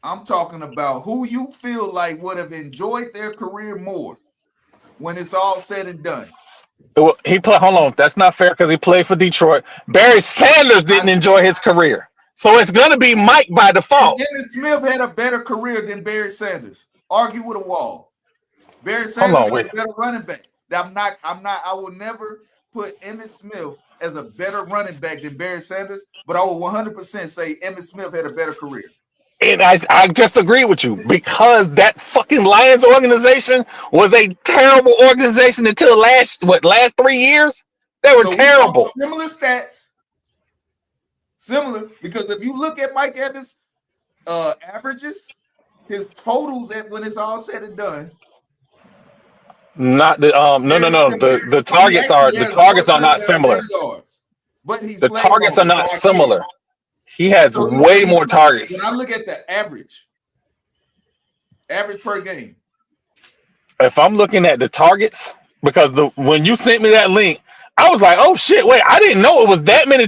I'm talking about who you feel like would have enjoyed their career more when it's all said and done. He played. Hold on, that's not fair because he played for Detroit. Barry Sanders didn't enjoy his career, so it's gonna be Mike by default. Emmitt Smith had a better career than Barry Sanders. Argue with a wall. Barry Hold Sanders on, is a wait. better running back. I will never put Emmitt Smith as a better running back than Barry Sanders, but I will 100% say Emmitt Smith had a better career. And I just agree with you because that fucking Lions organization was a terrible organization until last 3 years. They were So we talk terrible. similar stats. Similar, because if you look at Mike Evans' averages, his totals when it's all said and done. Not the no. The targets are not similar. Yards, but the targets are not similar. He has way more targets. When I look at the average per game. If I'm looking at the targets, because when you sent me that link, I was like, oh shit, wait, I didn't know it was that many.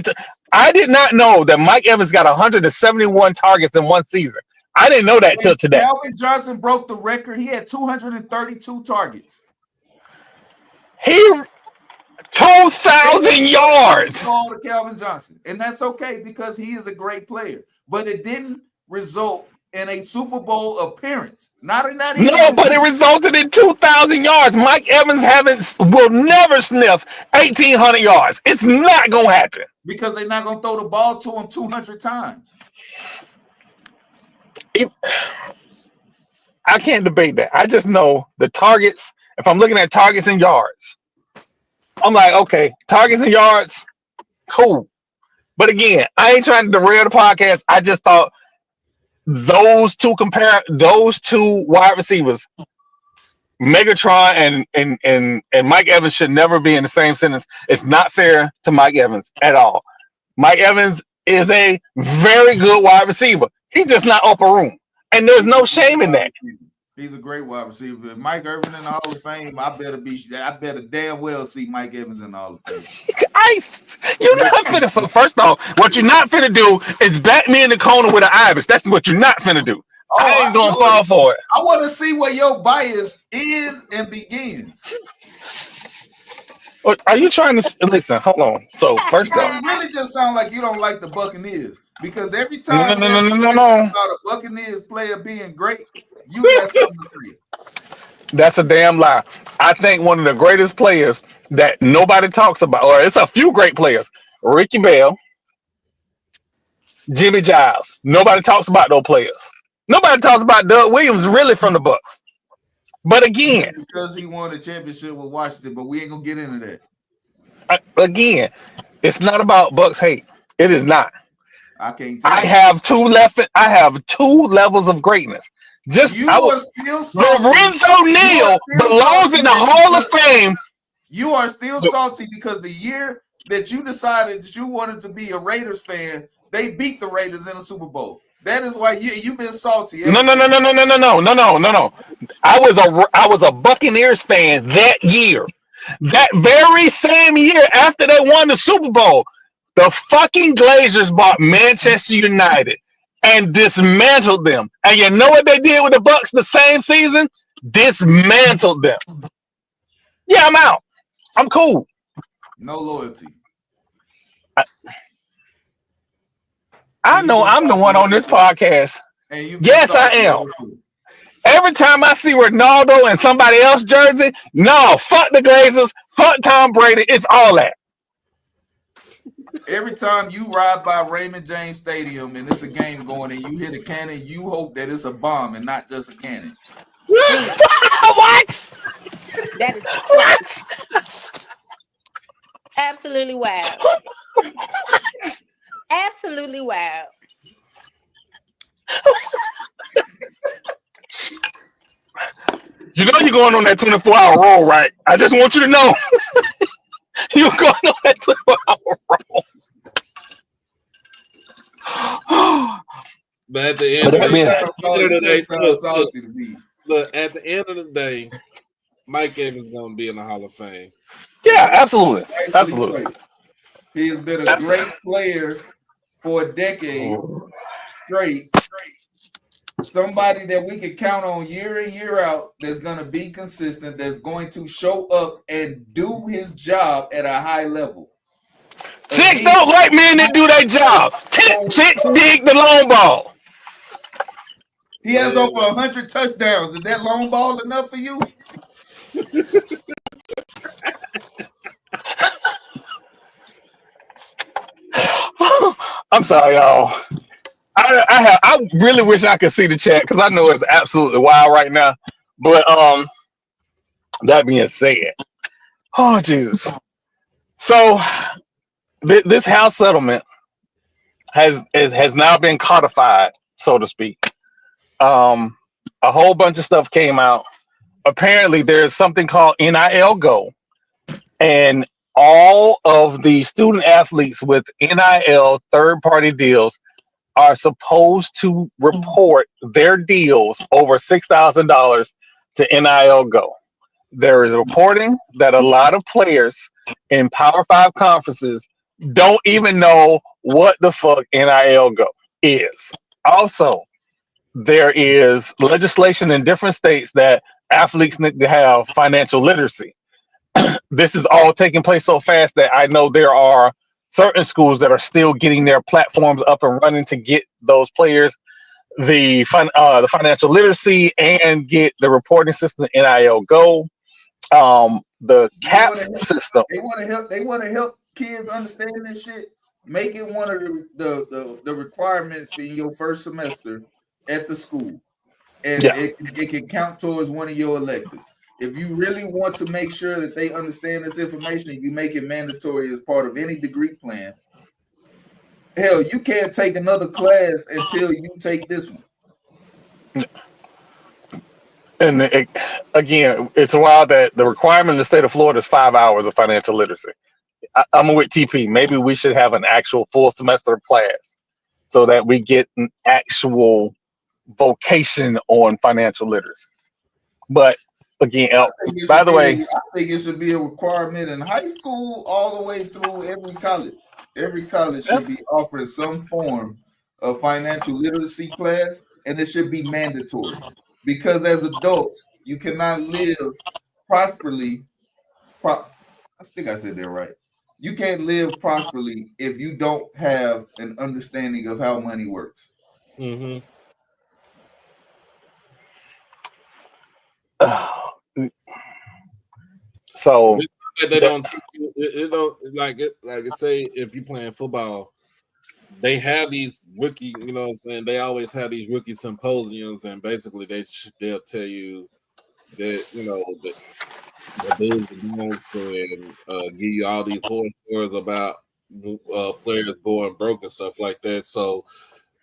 I did not know that Mike Evans got 171 targets in one season. I didn't know that till today. Calvin Johnson broke the record. He had 232 targets. He 2,000 yards. Ball to Calvin Johnson, and that's okay because he is a great player. But it didn't result in a Super Bowl appearance. But it resulted in 2,000 yards. Mike Evans will never sniff 1,800 yards. It's not gonna happen because they're not gonna throw the ball to him 200 times. I can't debate that. I just know the targets. If I'm looking at targets and yards, I'm like, okay, targets and yards, cool. But again, I ain't trying to derail the podcast. I just thought those two wide receivers, Megatron and Mike Evans, should never be in the same sentence. It's not fair to Mike Evans at all. Mike Evans is a very good wide receiver. He's just not upper room. And there's no shame in that. He's a great wide receiver. If Mike Irvin in the Hall of Fame, I better damn well see Mike Evans in the Hall of Fame. You're not finna. So first off, what you're not finna do is back me in the corner with an ibis. That's what you're not finna do. I ain't gonna fall for it. I want to see where your bias is and begins. Are you trying to listen? Hold on. So first off, it really just sounds like you don't like the Buccaneers because every time no. about a Buccaneers player being great, you got something to say. That's a damn lie. I think one of the greatest players that nobody talks about, or it's a few great players, Ricky Bell, Jimmy Giles. Nobody talks about those players. Nobody talks about Doug Williams really from the Bucs. But again, because he won a championship with Washington, but we ain't gonna get into that. Again, it's not about Bucs hate. It is not. I can't tell. I have two levels of greatness. Lorenzo Neal belongs in the Hall of Fame. You are still salty because the year that you decided that you wanted to be a Raiders fan, they beat the Raiders in a Super Bowl. That is why you've been salty. No. I was a Buccaneers fan that year. That very same year after they won the Super Bowl, the fucking Glazers bought Manchester United and dismantled them. And you know what they did with the Bucs the same season? Dismantled them. Yeah, I'm out. I'm cool. No loyalty. I know I'm the one on this podcast. Yes, I am. Every time I see Ronaldo and somebody else jersey, no, fuck the Glazers, fuck Tom Brady. It's all that. Every time you ride by Raymond James Stadium and it's a game going and you hit a cannon, you hope that it's a bomb and not just a cannon. What? That is what? Absolutely wild. Absolutely wild. You know you're going on that 24-hour roll, right? I just want you to know you're going on that 24-hour roll. But at the But end of that Just the being sound salty. day, Just sound salty to me. look, at the end of the day, Mike Evans is gonna be in the Hall of Fame. yeah, absolutely, Rightfully absolutely. so. He has been a great player for a decade straight. Somebody that we can count on year in, year out, that's going to be consistent, that's going to show up and do his job at a high level. Chicks Again, don't like men that do their job. Chicks dig the long ball. he has over 100 touchdowns. Is that long ball enough for you? I'm sorry, y'all. I really wish I could see the chat because I know it's absolutely wild right now. But that being said, oh Jesus. So this house settlement has now been codified, so to speak. A whole bunch of stuff came out. Apparently, there's something called NIL Go, and all of the student athletes with NIL third-party deals are supposed to report their deals over $6,000 to NIL Go. There is reporting that a lot of players in Power Five conferences don't even know what the fuck NIL Go is. Also, there is legislation in different states that athletes need to have financial literacy. This is all taking place so fast that I know there are certain schools that are still getting their platforms up and running to get those players the financial literacy and get the reporting system NIL Go. The CAPS system. They want to help. They want to help kids understand this shit. Make it one of the requirements in your first semester at the school, and Yeah. it can count towards one of your electives. If you really want to make sure that they understand this information, you make it mandatory as part of any degree plan. Hell, you can't take another class until you take this one. And again, it's wild that the requirement in the state of Florida is 5 hours of financial literacy. I'm with TP. Maybe we should have an actual full semester class so that we get an actual vocation on financial literacy. But again, by the way, I think it should be a requirement in high school all the way through every college. Every college should be offering some form of financial literacy class, and it should be mandatory. Because as adults, you cannot live prosperly. I think I said that right. You can't live prosperly if you don't have an understanding of how money works. Mm-hmm. So They don't teach you. It don't like it. Like it say if you playing football, they have these rookie. You know what I'm saying? They always have these rookie symposiums, and basically they'll tell you that the do's and don'ts and give you all these horror stories about players going broke and stuff like that. So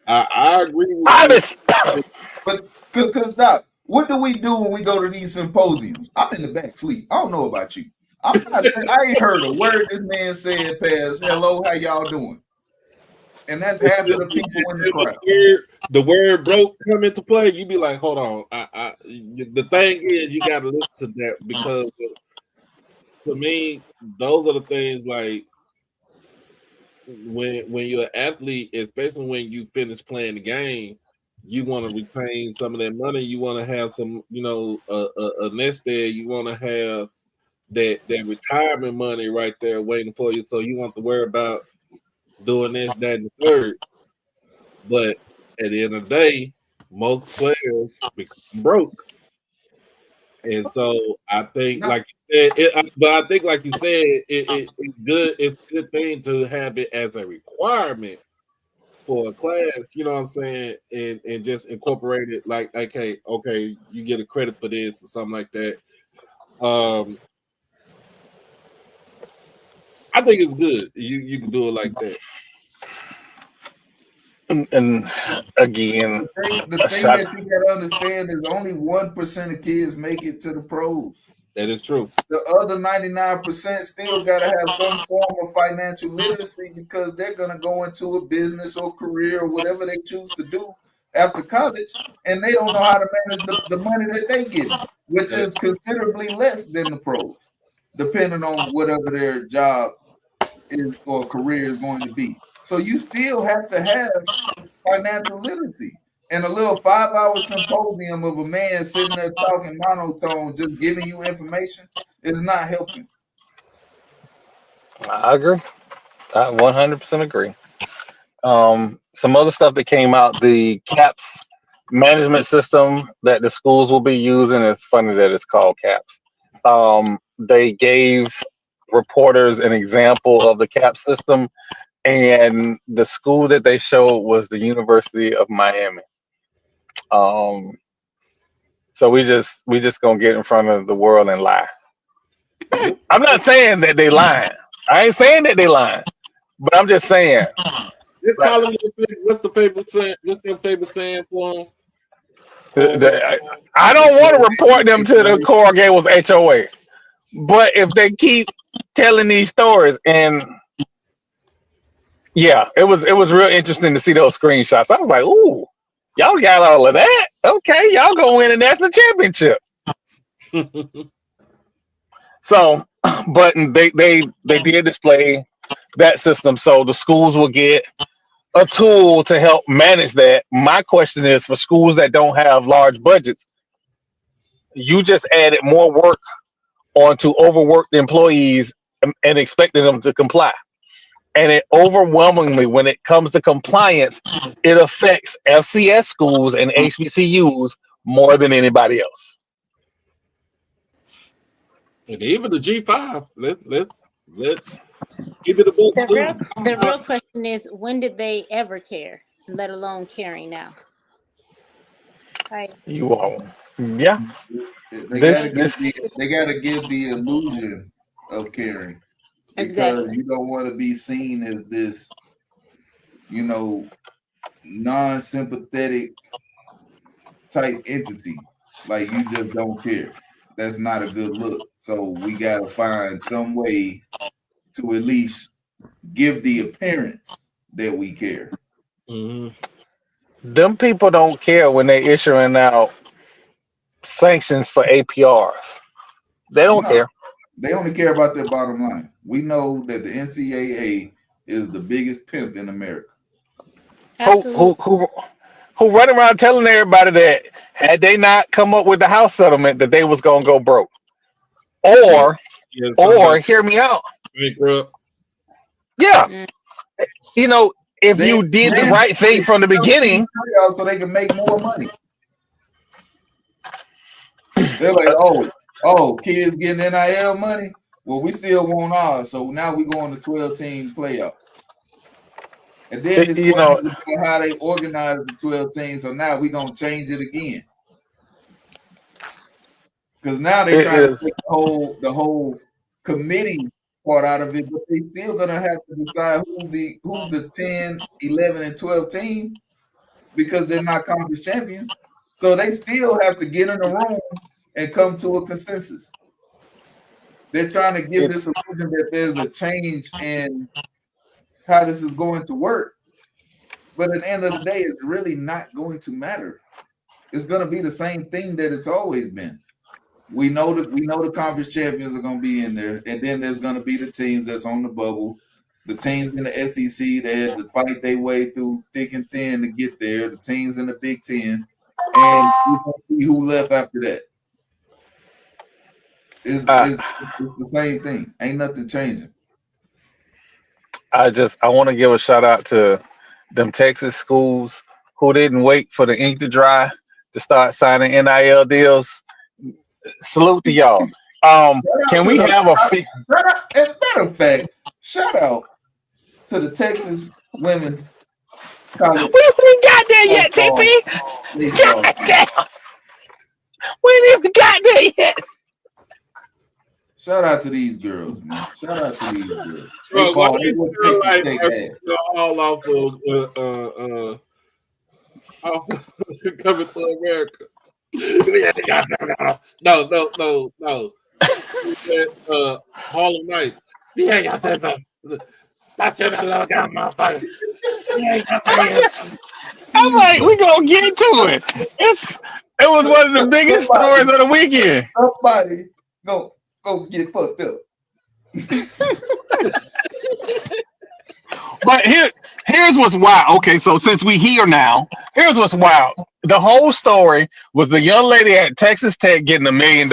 I agree with you. But because Doc, what do we do when we go to these symposiums? I'm in the back sleep. I don't know about you. I ain't heard a word this man said past hello, how y'all doing? And that's half of the people in the crowd. The word broke come into play, you be like, hold on. The thing is, you got to listen to that because to me, those are the things like when you're an athlete, especially when you finish playing the game, you want to retain some of that money. You want to have some, a nest egg. You want to have that retirement money right there waiting for you. So you want to worry about doing this, that, and the third. But at the end of the day, most players become broke. And so I think, like you said, but I think, like you said, it's good. It's a good thing to have it as a requirement for a class. You know what I'm saying, and just incorporate it. Like, okay, you get a credit for this or something like that. I think it's good. You can do it like that. And again, The a thing shot. that you gotta understand is only 1% of kids make it to the pros. That is true. The other 99% still gotta have some form of financial literacy because they're gonna go into a business or career or whatever they choose to do after college, and they don't know how to manage the money that they get, which That, is considerably less than the pros, depending on whatever their job is or career is going to be. So you still have to have financial literacy. And a little 5 hour symposium of a man sitting there talking monotone, just giving you information, is not helping. I agree. I 100% agree. Some other stuff that came out, the CAPS management system that the schools will be using. It's funny that it's called CAPS. They gave reporters an example of the CAPS system, and the school that they showed was the University of Miami. Um, so we just gonna get in front of the world and lie. I'm not saying that they lying. I ain't saying that they lying, but I'm just saying. this Like, column, what's the paper saying? What's the paper saying for them? I don't want to report them to the Coral Gables HOA, but if they keep telling these stories, and yeah, it was real interesting to see those screenshots. I was like, ooh, y'all got all of that? Okay, y'all gonna win a national championship. So, but they did display that system, so the schools will get a tool to help manage that. My question is for schools that don't have large budgets, you just added more work onto overworked employees and expected them to comply. And it overwhelmingly, when it comes to compliance, it affects FCS schools and HBCUs more than anybody else. And even the G5. Let's keep it a book too. The real question is, when did they ever care, let alone caring now? Right. You all, yeah. They This gotta give this the illusion of caring because Exactly. you don't want to be seen as this, non-sympathetic type entity. Like you just don't care. That's not a good look. So we gotta find some way to at least give the appearance that we care. Mm-hmm. them people don't care when they issuing out sanctions for APRs. They don't No, care. they only care about their bottom line. We know that the NCAA is the biggest pimp in America. Who Absolutely. who who who run around telling everybody that had they not come up with the house settlement that they was gonna go broke. Yeah, Or yeah. or Somebody hear me out. bankrupt. Yeah, Mm. you know, if They you did the they right thing from the beginning, playoffs so they can make more money. They're like, kids getting NIL money. Well, we still want ours, so now we go on the 12-team playoffs. And then this you question know, is about how they organize the 12 teams. So now we're gonna change it again. Because now they're it trying to is take the whole committee part out of it, but they still gonna have to decide who's the 10, 11, and 12 team because they're not conference champions. So they still have to get in a room and come to a consensus. They're trying to give it, this illusion that there's a change in how this is going to work. But at the end of the day, it's really not going to matter. It's going to be the same thing that it's always been. We know the conference champions are going to be in there, and then there's going to be the teams that's on the bubble, the teams in the SEC that had to fight their way through thick and thin to get there, the teams in the Big Ten, and you can see who left after that. It's, I it's, it's the same thing. Ain't nothing changing. I want to give a shout out to them Texas schools who didn't wait for the ink to dry to start signing NIL deals. Salute to y'all. Shout out Can to we the have a fee? shout out, as a matter of fact, shout out to the Texas women's college We got there yet, softball TP? baseball God team. damn, we didn't even got there yet. Shout out to these girls, man. Shout out to these girls. Bro, They why ball. They you what sound Texas like Tech had. Marcelo all off coming to America? No. Harlem Nights. Yeah, y'all said so. Stop shooting that little gun, motherfucker. I'm like, we gonna get to it. It was one of the biggest stories of the weekend. Somebody go get fucked up. But here's what's wild. Okay, so since we here now, here's what's wild. The whole story was the young lady at Texas Tech getting $1 million.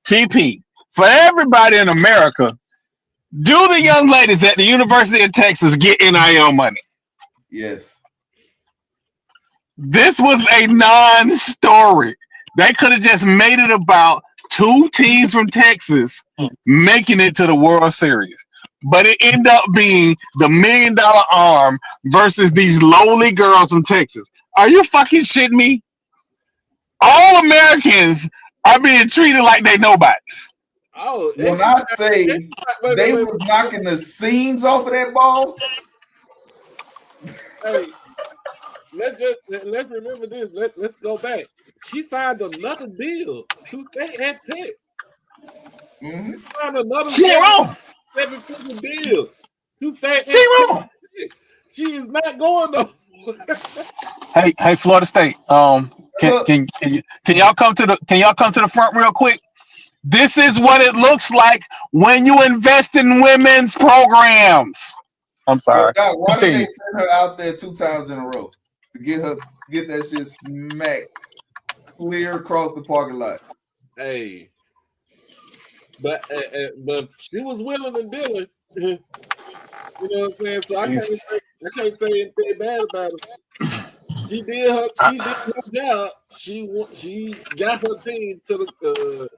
TP. For everybody in America, do the young ladies at the University of Texas get NIL money? Yes. This was a non-story. They could have just made it about two teams from Texas making it to the World Series. But it ended up being the $1 million arm versus these lowly girls from Texas. Are you fucking shitting me? All Americans are being treated like they nobodies. Oh, When I say they was knocking the seams off of that ball, hey, let's remember this. Let's go back. She signed another deal to stay at Tech. mm-hmm. Signed another She ain't wrong. seven-figure deal to stay at She ain't wrong. Tech. She is not going though. Hey, Florida State. Can y'all come to the front real quick? This is what it looks like when you invest in women's programs. I'm sorry. Doc, why did they send her out there 2 times in a row to get that shit smacked clear across the parking lot? Hey, but she was willing and dealing. You know what I'm saying? So I can't say anything bad about her. She did her job. She got her team to the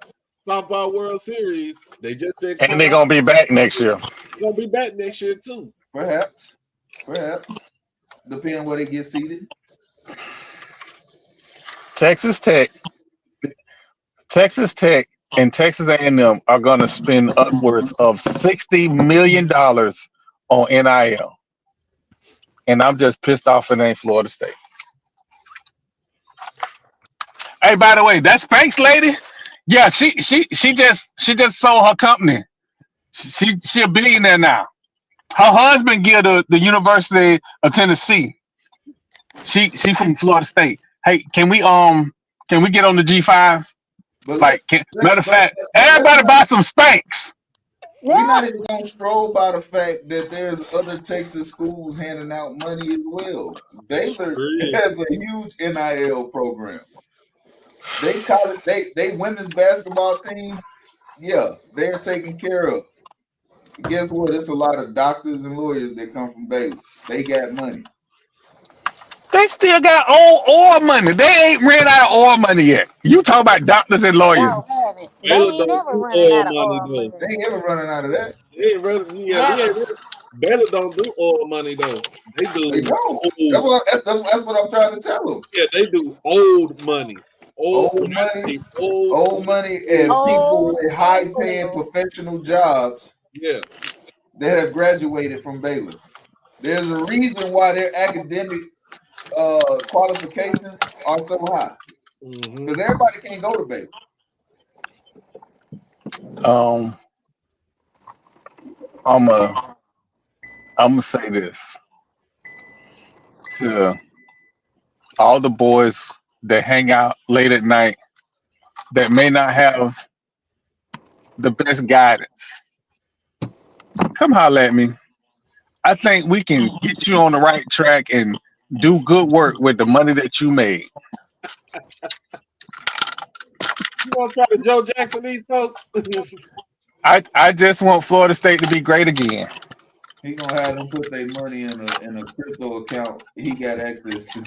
softball World Series. They just said, and they're gonna be back next year. They're gonna be back next year too. Perhaps. Depending on where they get seated. Texas Tech and Texas A&M are going to spend upwards of $60 million on NIL. And I'm just pissed off it ain't Florida State. Hey, by the way, that Spanx lady, yeah, she just sold her company. She a billionaire now. Her husband give the University of Tennessee. She from Florida State. Hey, can we get on the G5? Matter of fact, everybody buy some Spanx. We're not even going to stroll by the fact that there's other Texas schools handing out money as well. Baylor has a huge NIL program. They women's basketball team, yeah, they're taken care of. Guess what? It's a lot of doctors and lawyers that come from Baylor. They got money. They still got oil money. They ain't ran out of oil money yet. You talk about doctors and lawyers. Y'all haven't. They ain't never running out of oil money. They ain't ever running out of that. They ain't running. Yeah, Baylor don't do oil money though. They do. They don't. That's what I'm trying to tell them. Yeah, they do old money. Old money, and people with high-paying professional jobs. Yeah, that have graduated from Baylor. There's a reason why their academic qualifications are so high. Because everybody can't go to Baylor. I'm gonna say this to all the boys that hang out late at night that may not have the best guidance. Come holler at me. I think we can get you on the right track and do good work with the money that you made. You want to try to Joe Jackson these folks? I just want Florida State to be great again. He gonna have them put their money in a crypto account he got access to.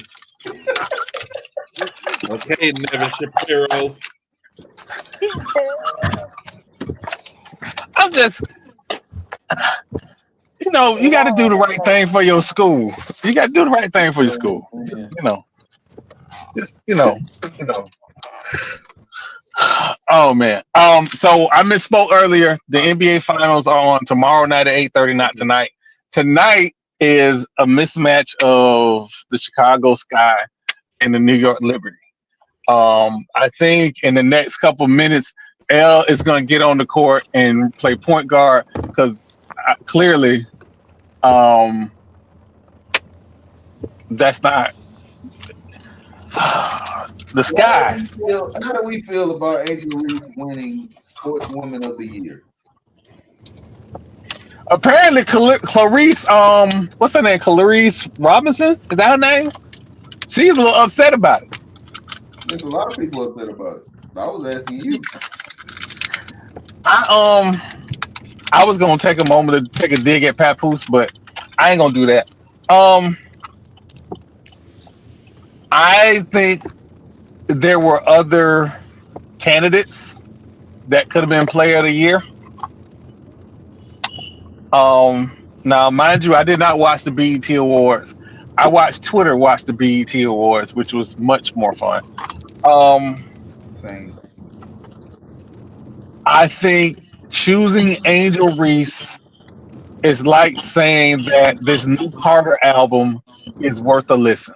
Okay, Nevin Shapiro. I'm just, you got to do the right thing for your school. You got to do the right thing for your school. Oh man. So I misspoke earlier. The NBA finals are on tomorrow night at 8:30, not Okay. tonight. Tonight is a mismatch of the Chicago Sky and the New York Liberty. I think in the next couple minutes, L is going to get on the court and play point guard because clearly, um, that's not the So how do Sky. we feel? How do we feel about Angel Reese winning Sportswoman of the Year? Apparently, Clarice, what's her name? Clarice Robinson? Is that her name? She's a little upset about it. There's a lot of people upset about it. I was asking you. I was gonna take a moment to take a dig at Papoose, but I ain't gonna do that. Um, I think there were other candidates that could have been Player of the Year. Now, mind you, I did not watch the BET Awards. I watched Twitter watch the BET Awards, which was much more fun. Um, Same. I think choosing Angel Reese is like saying that this new Carter album is worth a listen.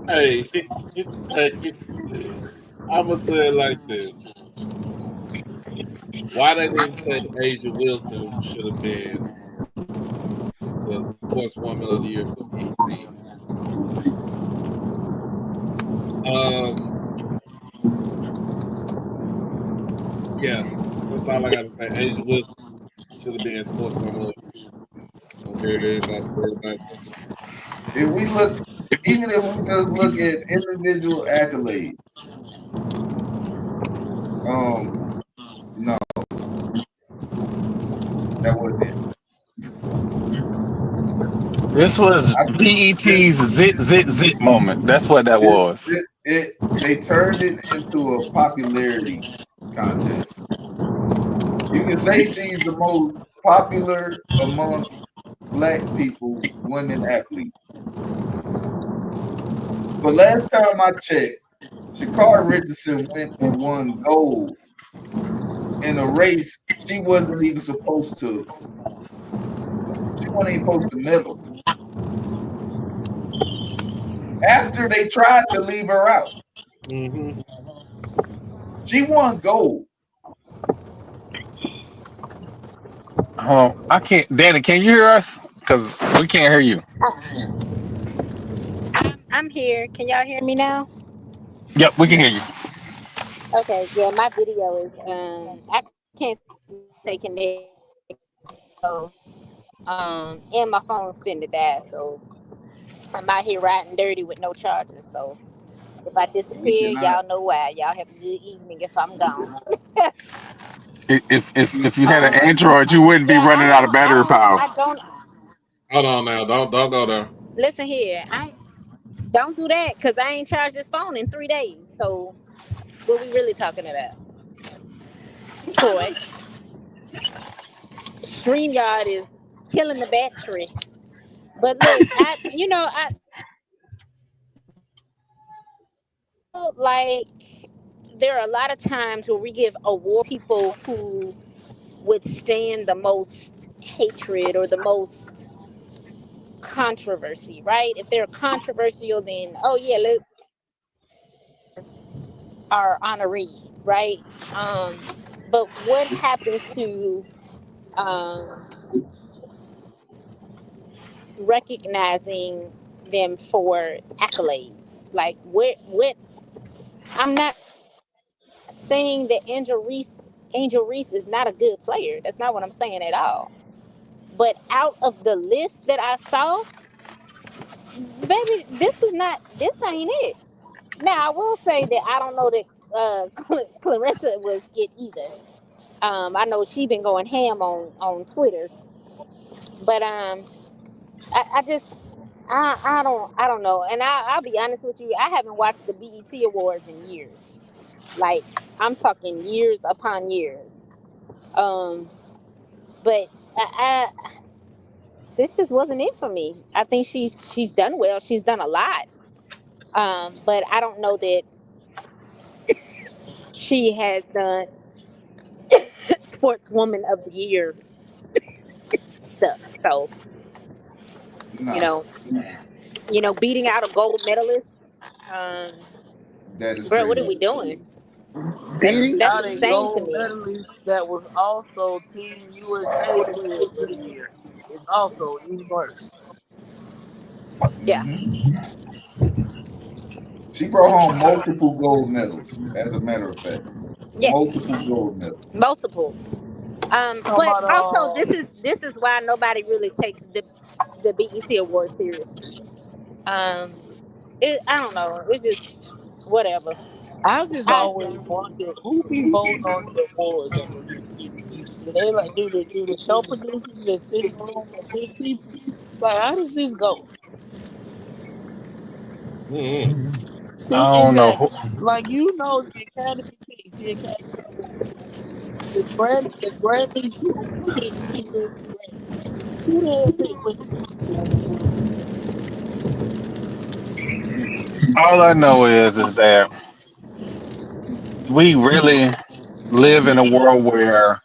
Hey, hey, I'm gonna say it like this: why they didn't say Asia Wilson should have been the Sportswoman of the Year for BET. Um, yeah, that's all I got to say. Asia Wilson should have been Sportswoman of the Year. Don't care everybody say. If we look, even if we just look at individual accolades, no, that wasn't it. This was I, this, BET's zit zit zit moment. That's what that this, was. they turned it into a popularity contest. You can say she's the most popular amongst black people, women athletes. But last time I checked, Shakar Richardson went and won gold in a race she wasn't even supposed to. She wasn't even supposed to medal. After they tried to leave her out, Mm-hmm. she won gold. I can't. Danny, can you hear us? Because we can't hear you. I'm here. Can y'all hear me now? Yep, we can Yeah. hear you. Okay, yeah, my video is I can't stay connected, so and my phone's finna die, so I'm out here riding dirty with no charger. So if I We disappear, cannot. y'all know why. Y'all have a good evening if I'm gone. If you had an Android, you wouldn't be Yeah, running out of battery power. I don't. Hold on now, don't go there. Listen here, I don't do that because I ain't charged this phone in 3 days. So what we really talking about? Troy, StreamYard is killing the battery. But look, I feel like there are a lot of times where we give award people who withstand the most hatred or the most controversy, right? If they're controversial, then oh yeah, look, our honoree, right? But what happened to um, recognizing them for accolades? Like what? I'm not saying that Angel Reese is not a good player. That's not what I'm saying at all. But out of the list that I saw, baby, this ain't it. Now I will say that I don't know that Clarissa was it either. I know she been going ham on Twitter, but I just I don't know. And I'll be honest with you, I haven't watched the BET Awards in years. Like I'm talking years upon years. Um, but this just wasn't it for me. I think she's done well. She's done a lot. But I don't know that she has done Sportswoman of the Year stuff. So you Nah, know, beating out a gold medalist. that is Bro, what are crazy. we doing? Beating That's out a insane to gold me. medalist that was also Team USA Player of the Year. It's also even worse. Yeah. Hmm. She brought home multiple gold medals. As a matter of fact, Yes. multiple gold medals. Multiples. Talking But about also this is why nobody really takes the BET award seriously. Um, I don't know. It's just whatever. I just I always wonder who be voting on the awards at the HBCUs. Do they like do the show producers that sit in the room and pick people? Like how does this go? Mm-hmm. See, I don't know. exactly. Like the Academy picks the Academy Awards, right? The Grammys people pick who wins the Grammys. Who the hell pick winners? All I know is that we really live in a world where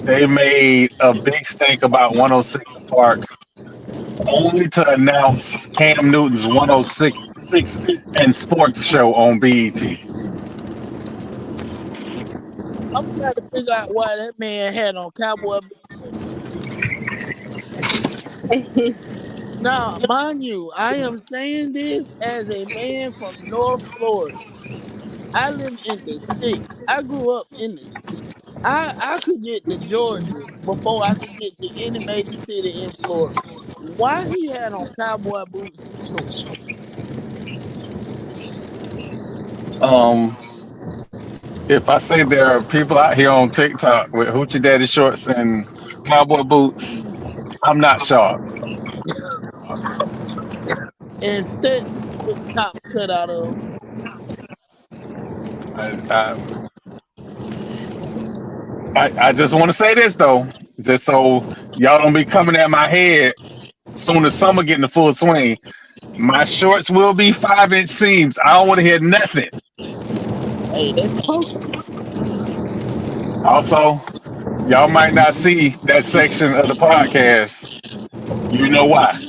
they made a big stink about 106 Park only to announce Cam Newton's 106 and sports show on BET. I'm trying to figure out why that man had on cowboy boots and a suit. Now, mind you, I am saying this as a man from North Florida. I live in the sticks. I grew up in the sticks. I could get to Georgia before I could get to any major city in Florida. Why he had on cowboy boots and shorts? Um, if I say there are people out here on TikTok with hoochie daddy shorts and cowboy boots, I'm not shocked. And Stetsons with the top cut out of 'em. I, I, I just want to say this though, just so y'all don't be coming at my head soon as summer get in the full swing. My shorts will be 5-inch seams. I don't want to hear nothing. Hey, they supposed to. Also, y'all might not see that section of the podcast. You know why?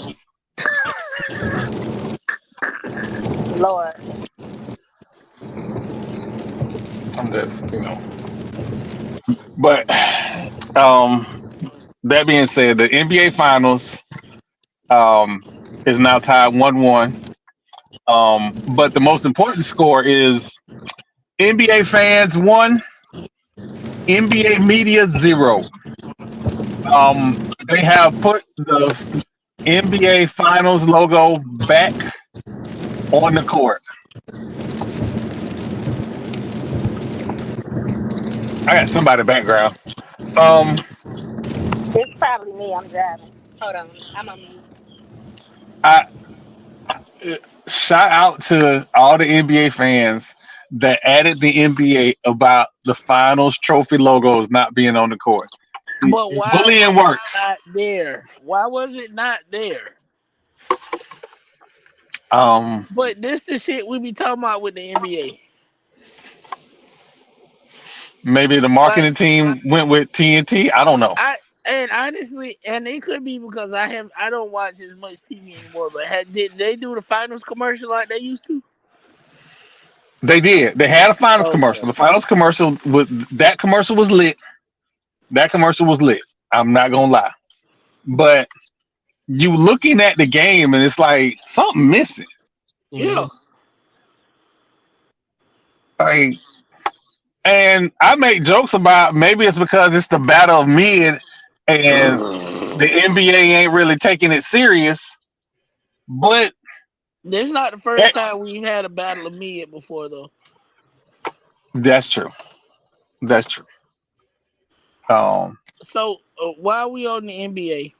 Lord. I'm just, But um, that being said, the NBA Finals um, is now tied 1-1. But the most important score is NBA fans 1, NBA media 0. They have put the NBA Finals logo back on the court. I got somebody background. Um, It's probably me. I'm driving. Hold on. I'm on mute. I shout out to all the NBA fans that added the NBA about the Finals trophy logos not being on the court. But why Bullying was it works. not there? Why was it not there? Um, But this the shit we be talking about with the NBA. Maybe the Like marketing team went with TNT. I don't know. I and honestly, and it could be because I don't watch as much TV anymore. But did they do the finals commercial like they used to? They did. They had a finals commercial. Okay. The finals commercial was that commercial was lit. That commercial was lit. I'm not gonna lie. But you looking at the game and it's like something missing. Yeah. Mm-hmm. Like, and I make jokes about maybe it's because it's the battle of mid and the NBA ain't really taking it serious. But This is not the eh, first time we've had a battle of mid before, though. that's true. That's true. Um, So while we on the NBA,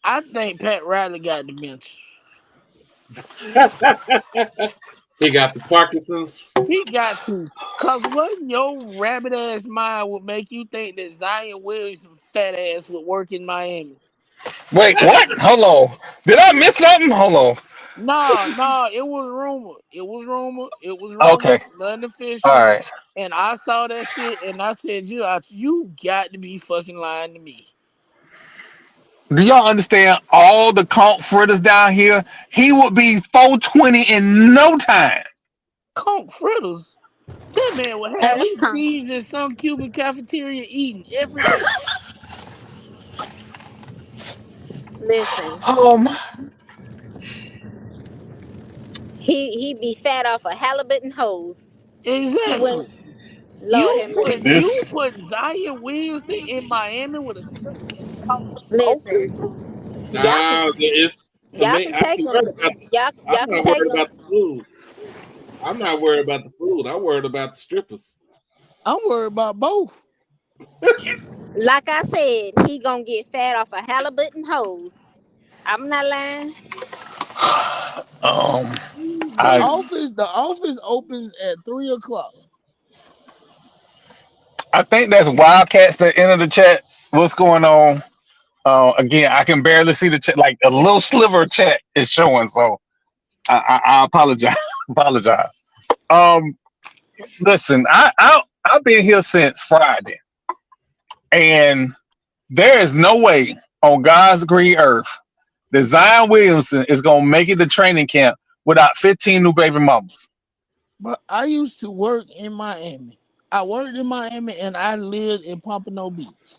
I think Pat Riley got the bench. He got the Parkinson's. He got to, cause what your rabbit ass mind would make you think that Zion Williamson fat ass would work in Miami? wait, what? Hold on. Did I miss something? Hold on. No, it was rumor. It was rumor. It was rumor. Okay. Nothing All official. right. And I saw that shit, and I said, you got to be fucking lying to me." Do y'all understand all the comp fritters down here? He would be 420 in no time. Conk fritters. That man would have That's his calm. knees in some Cuban cafeteria eating every day. Listen, Um, he be fat off a halibut and hose. He went. Exactly. Lord have mercy. this You put Zion Williamson in Miami with a strip club called the Opry. Listen, y'all can Nah, it's to y'all me. can I take ain't him. worried about. I'm Y'all can not take worried him. about the food. I'm not worried about the food. I'm worried about the strippers. I'm worried about both. Like I said, he gonna get fat off a halibut and hose. I'm not lying. um The I office opens at 3 o'clock. I think that's Wildcats that entered the chat. What's going on? Again, I can barely see the chat. Like a little sliver of chat is showing, so I apologize. apologize. Um, listen, I've been here since Friday, and there is no way on God's green earth that Zion Williamson is gonna make it to training camp without 15 new baby mamas. But I used to work in Miami. I worked in Miami and I lived in Pompano Beach.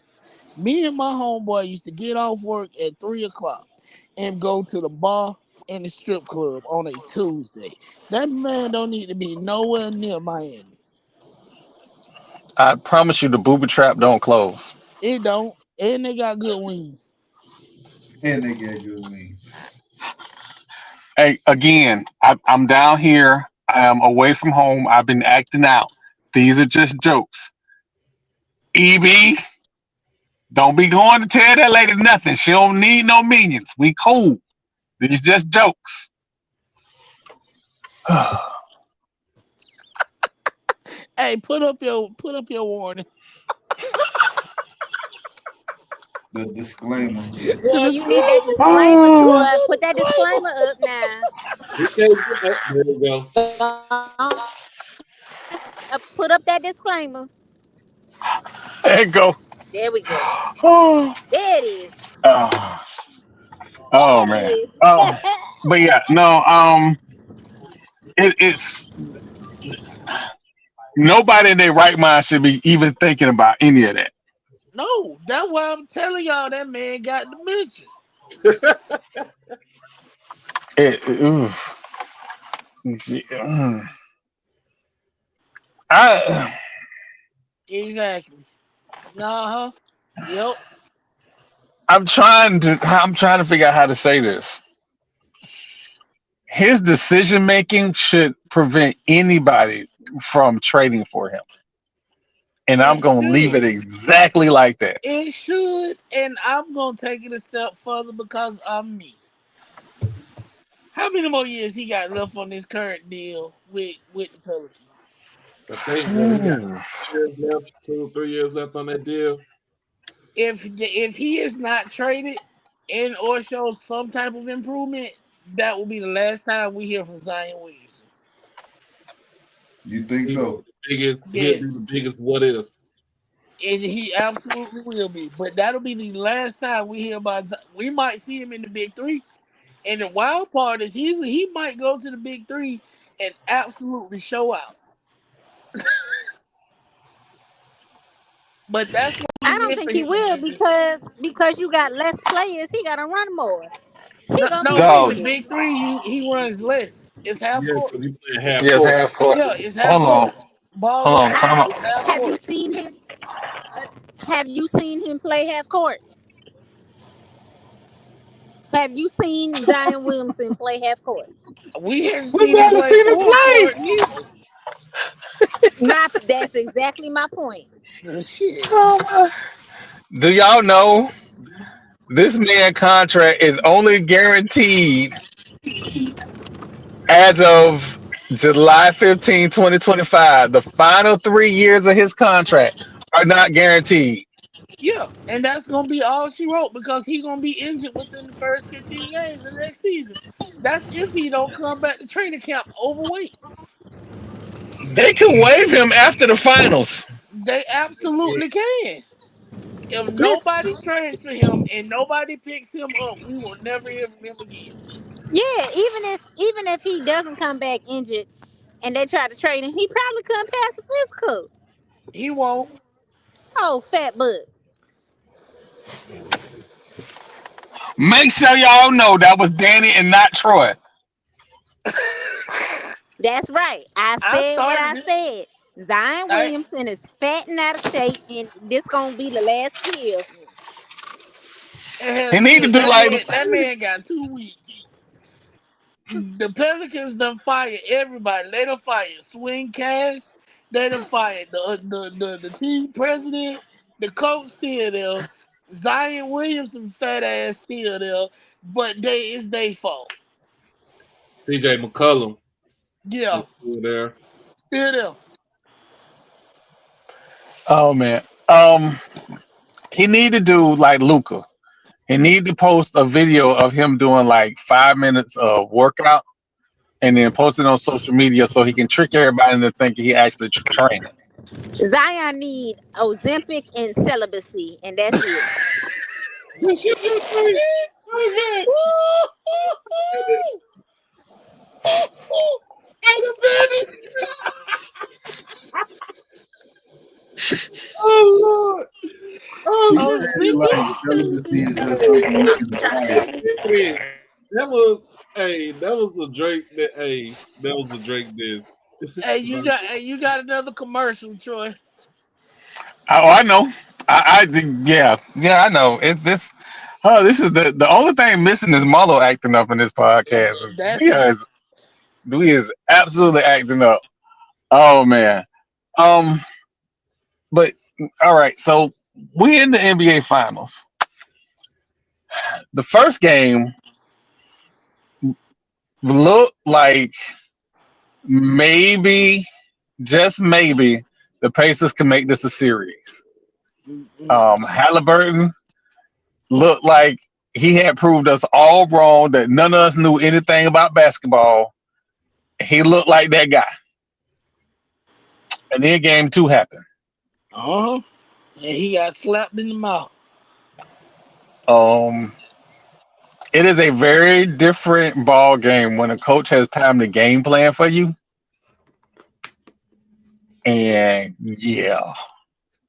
Me and my homeboy used to get off work at 3 o'clock and go to the bar and the strip club on a Tuesday. That man don't need to be nowhere near Miami. I promise you, the booby trap don't close. It don't. And they got good wings. And they get good wings. Hey, again, I'm down here. I am away from home. I've been acting out. These are just jokes. EB, don't be going to tell that lady nothing. She don't need no minions. We cool. These just jokes. Hey, put up your warning. The disclaimer. Yeah, you need that disclaimer. Oh, Boy, put that disclaimer up now. He can't get up. There we go. Put up that disclaimer. there you go. There we go. Oh, There it is. oh, There oh it man. is. But yeah, no. It's nobody in their right mind should be even thinking about any of that. No, that's why I'm telling y'all that man got dementia. Ooh, mm. I Exactly. Uh huh. Yep. I'm trying to figure out how to say this. His decision making should prevent anybody from trading for him. And I'm It gonna leave it should. exactly like that. It should, and I'm gonna take it a step further because I'm me. How many more years he got left on this current deal with the Pelicans? I think what he got Hmm. 2 years left, 2 or 3 years left on that deal. If he is not traded and or shows some type of improvement, that will be the last time we hear from Zion Williamson. You think He'll so? be the Yes, biggest what if. and he absolutely will be. But that'll be the last time we hear about. We might see him in the Big Three. And the wild part is he might go to the Big Three and absolutely show out. But that's gonna I be don't it think for he him in will the Big Three. because you got less players. He got to run more. He No, gonna be no, in the Dog. limited. Big Three, he runs less. It's half Yeah, court. because he playing half Yes, court. half court. Yeah, it's half Hold on. court. Ball Hold go on. Time high. out. It's half Have you court. seen him? Have you seen him play half court? Have you seen Zion Williamson play half court? We haven't We seen him never play seen him full play. court neither. That's exactly my point. Shit. Oh, do y'all know this man contract is only guaranteed as of July 15, 2025? The final 3 years of his contract are not guaranteed. Yeah, and that's gonna be all she wrote because he gonna be injured within the first 15 games of next season. That's if he don't come back to training camp overweight. They can waive him after the finals. They absolutely can. If Listen, nobody trades for him and nobody picks him up, we will never hear from him again. yeah, even if he doesn't come back injured and they try to trade him, he probably couldn't pass the physical. He won't. Oh, fat butt. Make sure y'all know that was Danny and not Troy. That's right. I I said what I started it. said. Zion I, Williamson is fat and out of shape, and this gonna be the last you hear of him. He and need to hell, do like that man got 2 weeks. The Pelicans done fired everybody. They done fired Swing Cash. They done fired the team president. The coach still there. Zion Williamson fat ass still there. But it's their fault. CJ McCollum Yeah, is still there. still there. oh man. He need to do like Luca. He need to post a video of him doing like 5 minutes of workout and then post it on social media so he can trick everybody into thinking he actually training. Zion need Ozempic and celibacy, and that's it. Did she just say? Okay. Oh Lord! He Oh said like celibacy is just something you can acquire. Lord! That was that was a Drake. That was a Drake diss. You got another commercial, Troy. Oh, I know. Yeah, I know. It's this. Oh, this is the only thing missing is Marlo acting up in this podcast. That's Leah it. is we is absolutely acting up. Oh man. Um, but all right. So we in the NBA Finals. The first game looked like maybe, just maybe, the Pacers can make this a series. Halliburton looked like he had proved us all wrong that none of us knew anything about basketball. He looked like that guy. And then game two happened. Uh-huh. And he got slapped in the mouth. Um, it is a very different ball game when a coach has time to game plan for you. And yeah,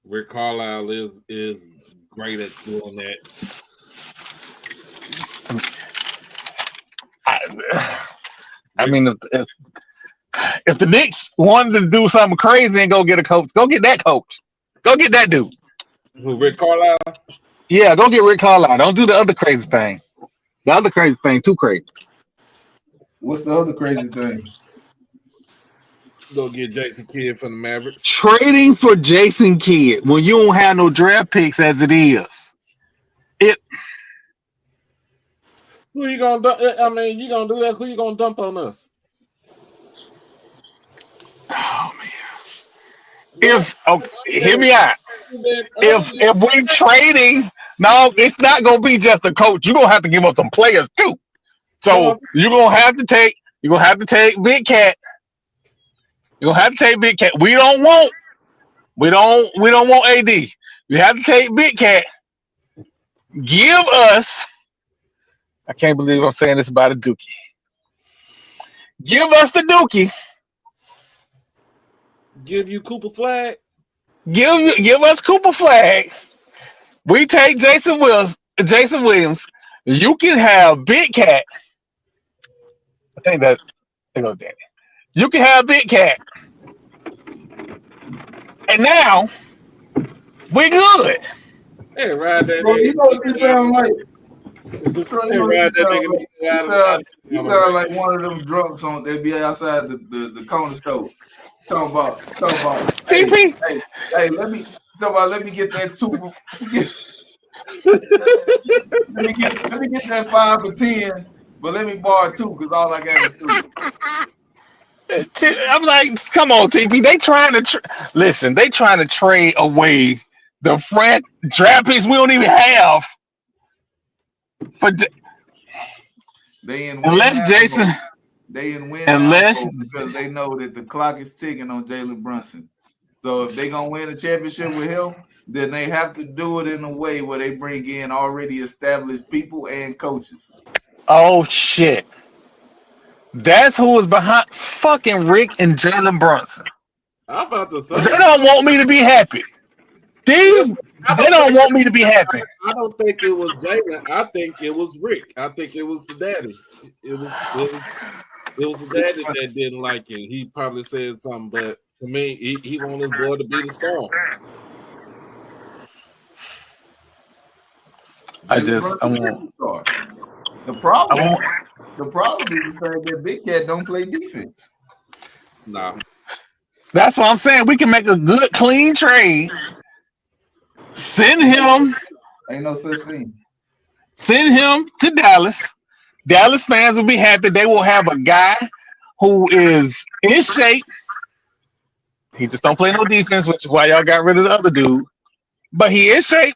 Rick Carlisle is great at doing that. I mean, if the Knicks wanted to do something crazy and go get a coach, go get that coach. Go get that dude. Who, Rick Carlisle? Yeah, go get Rick Carlisle. Don't do the other crazy thing. The other crazy thing, too crazy. What's the other crazy thing? Go get Jason Kidd from the Mavericks. Trading for Jason Kidd when you don't have no draft picks as it is. Who you gonna dump? I mean, you gonna do that? Who you gonna dump on us? Oh man. Hear me out. If we trading, no, it's not gonna be just the coach. You're gonna have to give up some players too. So you're gonna have to take Big Cat. You're gonna have to take Big Cat. We don't want AD. You have to take Big Cat. Give us. I can't believe I'm saying this about a Dookie. Give us the Dookie. Give you Cooper Flag. Give us Cooper Flag. We take Jason Williams. You can have Big Cat. I think there goes Danny. You can have Big Cat. And now we good. Hey, ride that Bro, nigga. you know what you sound like? Troy, Hey, ride that nigga. You sound like one of them drunks on they be outside the corner store. Talking about TP. hey, let me get that two. let me get that 5 for 10, but let me borrow 2 because all I got is 3. I'm like, come on, TP. They trying to listen. They trying to trade away the draft picks we don't even have for They in win unless now Jason, mode. They in win now unless mode because they know that the clock is ticking on Jalen Brunson. So if they gonna win a championship with him, then they have to do it in a way where they bring in already established people and coaches. oh shit, that's who was behind fucking Rick and Jalen Brunson. I'm about to They say. don't want me to be happy. Well, These I they don't don't think want me to be happy. I don't think it was Jalen. I think it was Rick. I think it was the daddy. It was the daddy that didn't like it. He probably said something, but to me, he wanted his boy to be the star. I Jalen just I Brunson is want the star. The I problem, want the problem is the fact that Big Cat don't play defense. Nah, that's what I'm saying. We can make a good clean trade. Send him, Ain't no such thing. send him to Dallas. Dallas fans will be happy. They will have a guy who is in shape. He just don't play no defense, which is why y'all got rid of the other dude. But he is shape,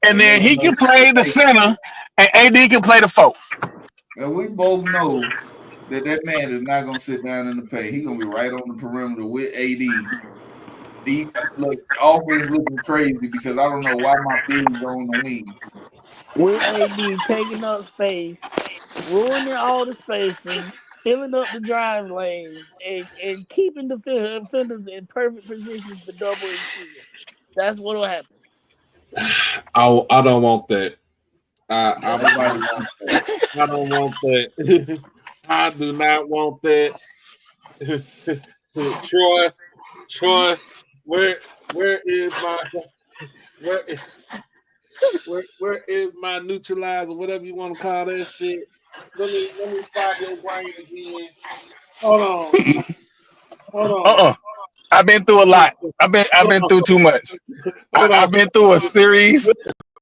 and And they then he know, can play the center, and AD can play the four. and we both know that that man is not gonna sit down in the paint. He's gonna be right on the perimeter with AD. Look, offense looking crazy because I don't know why my bigs are on the wings. With AD taking up space, ruining all the spacing, filling up the drive lanes, and keeping the defenders in perfect positions to double and steal. That's what'll happen. I don't want that. I Nobody don't wants that. I don't want that. I do not want that. Troy, where is my where where is my neutralizer? Whatever you want to call that shit. Let me fire your brain again. Hold on, hold on, Uh-uh. I've been through a lot. I've hold been on, through too much. hold on. I've been through a series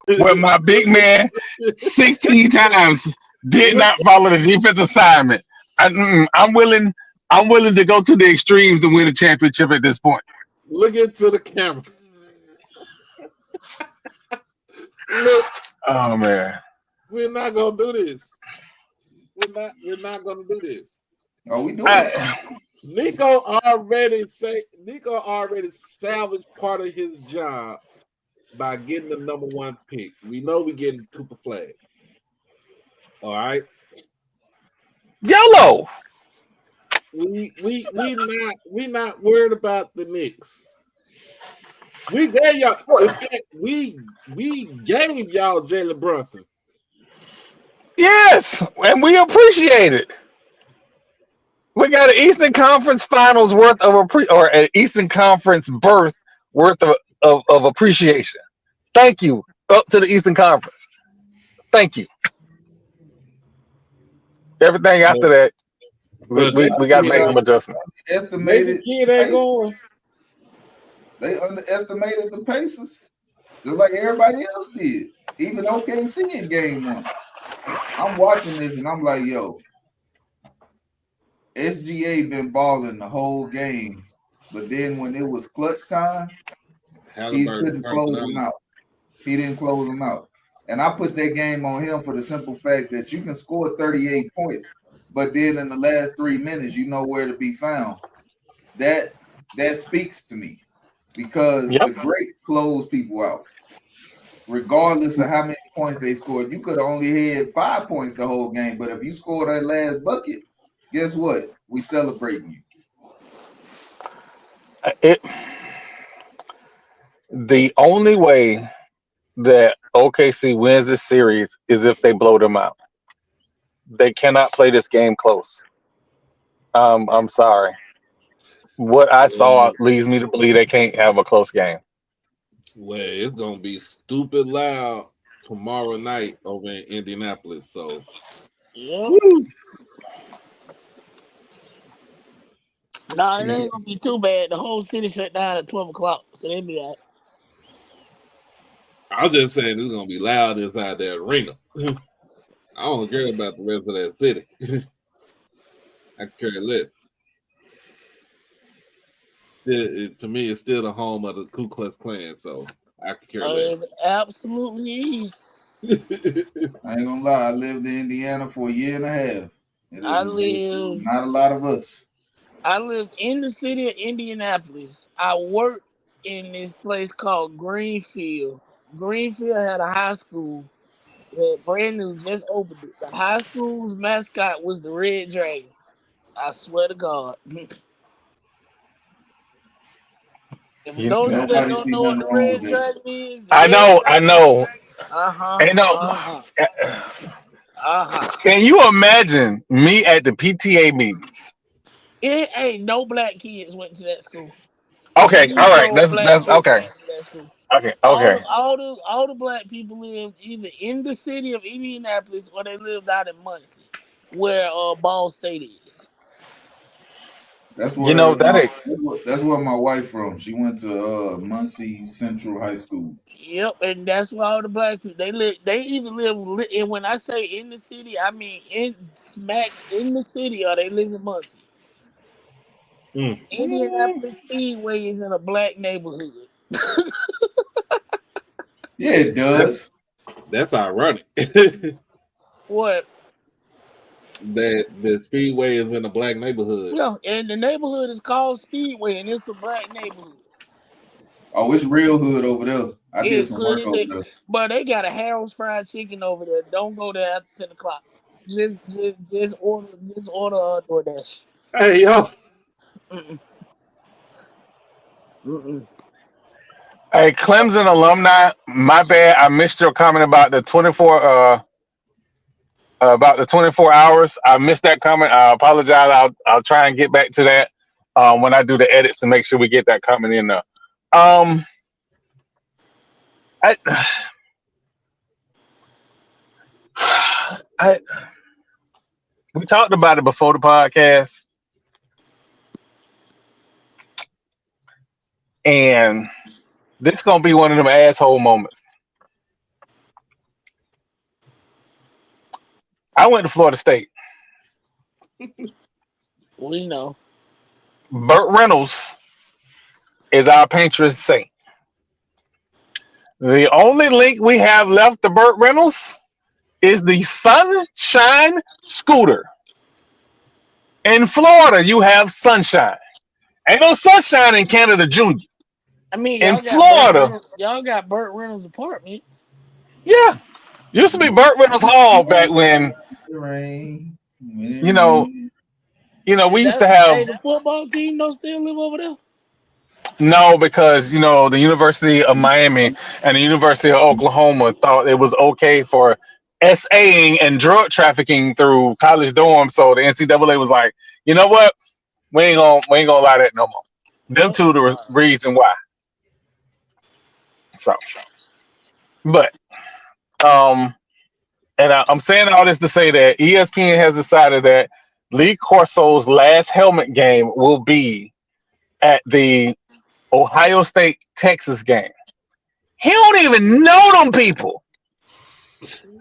where my big man 16 times did look, not follow the defense assignment. I'm willing. I'm willing to go to the extremes to win a championship at this point. look into the camera. Look, Oh man. we're not gonna do this. We're not gonna do this. Are we doing it? I, Nico already salvaged part of his job by getting the number one pick. We know we're getting Cooper Flag. All right. Yellow. We not worried about the Knicks. We gave y'all in fact, we gave y'all Jalen Brunson. Yes, and we appreciate it. We got an Eastern Conference Finals worth of or an Eastern Conference berth worth of appreciation. Thank you. Up to the Eastern Conference. Thank you. Everything But, after that, but we got to make some adjustments. Jason Estimated Kidd the ain't Pacers. going. They underestimated the Pacers, just like everybody else did. Even OKC in game one. I'm watching this and I'm like, yo, SGA been balling the whole game, but then when it was clutch time, he Halliburton couldn't turned it close them on. out. He didn't close them out. And I put that game on him for the simple fact that you can score 38 points, but then in the last 3 minutes, you know where to be found. That speaks to me because Yep. the greats close people out, regardless of how many points they scored. You could have only had 5 points the whole game, but if you scored that last bucket, guess what? We celebrating you. The only way that OKC wins this series is if they blow them out. They cannot play this game close. I'm sorry. What I saw Well, leads me to believe they can't have a close game. well, it's gonna be stupid loud tomorrow night over in Indianapolis. So Yep. woo, Nah, it ain't gonna be too bad. The whole city shut down at 12 o'clock, so they'll be all right. I'm just saying it's gonna be loud inside that arena. I don't care about the rest of that city. I care less. To me, it's still the home of the Ku Klux Klan. So I could care less. It absolutely is. I ain't gonna lie. I lived in Indiana for a year and a half. I It live not a lot of us. I lived in the city of Indianapolis. I worked in this place called Greenfield. Greenfield had a high school that brand new, just opened it. The high school's mascot was the Red Dragon. I swear to God. If You, those of you that Nobody don't see know what nothing the wrong with Red that. Dragon is, the I Red know, I Dragon. know. Uh-huh. Ain't no. Uh-huh. Uh-huh. Can you imagine me at the PTA meetings? It ain't no black kids went to that school. Okay, all right. Zero black That's kids okay. went to that school. Okay, okay. All the black people lived either in the city of Indianapolis or they lived out in Muncie, where Ball State is. That's You know where that my ain't. that's where my wife from. She went to Muncie Central High School. Yep, and that's where all the black people they live. They either and when I say in the city, I mean in smack in the city, or they live in Muncie. Mm. Indianapolis Speedway is in a black neighborhood. Yeah, it That's does. that's ironic. that What? the speedway is in a black neighborhood. No, and the neighborhood is called Speedway, and it's a black neighborhood. Oh, it's real hood over there. I did It's some hood work as over it, there. but they got a Harold's fried chicken over there. Don't go there after 10 o'clock. Just order DoorDash. Hey yo, Mm-mm, mm-mm. Hey, Clemson alumni. My bad. I missed your comment about the 24. About the 24 hours. I missed that comment. I apologize. I'll try and get back to that when I do the edits to make sure we get that comment in there. Um, I, I we talked about it before the podcast, and this gonna be one of them asshole moments. I went to Florida State. We know. Burt Reynolds is our patron saint. The only link we have left to Burt Reynolds is the Sunshine Scooter. In Florida, you have sunshine. Ain't no sunshine in Canada Junior. I mean, In Florida, Y'all got Burt Reynolds apartments. yeah, used to be Burt Reynolds Hall back when It rain. When it you know, rain. we Is used to that have hey the football team don't still live over there? no because the University of Miami and the University of Oklahoma thought it was okay for SAing and drug trafficking through college dorms, so the NCAA was like, you know what, we ain't gonna allow that no more. Them That's two the wild. reason why. So, but um. And I'm saying all this to say that ESPN has decided that Lee Corso's last helmet game will be at the Ohio State Texas game. He don't even know them people.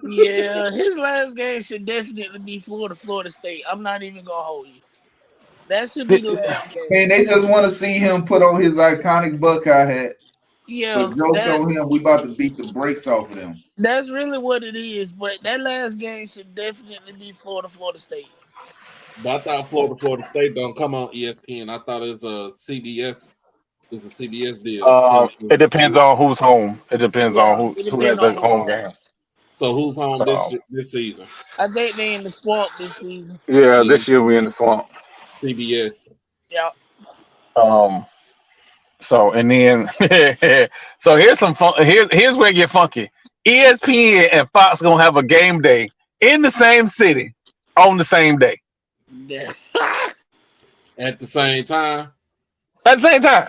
Yeah, his last game should definitely be Florida State. I'm not even gonna hold you. That should be the last game. Man, they just want to see him put on his iconic Buckeye hat. Yeah, But jokes on him, we about to beat the brakes off of them. that's really what it is. But that last game should definitely be Florida State. But I thought Florida State don't come on ESPN. I thought it's a CBS. It's a CBS deal. It depends on who's home. It depends on Yeah, who it who has depends on the who's home home. game. So who's home So this season? I think they in the swamp this season. yeah, this Is year we in the swamp. CBS. Yeah. Um. So and then so here's some fun. Here's where it get funky. ESPN and Fox gonna have a game day in the same city on the same day Yeah. At the same time, at the same time.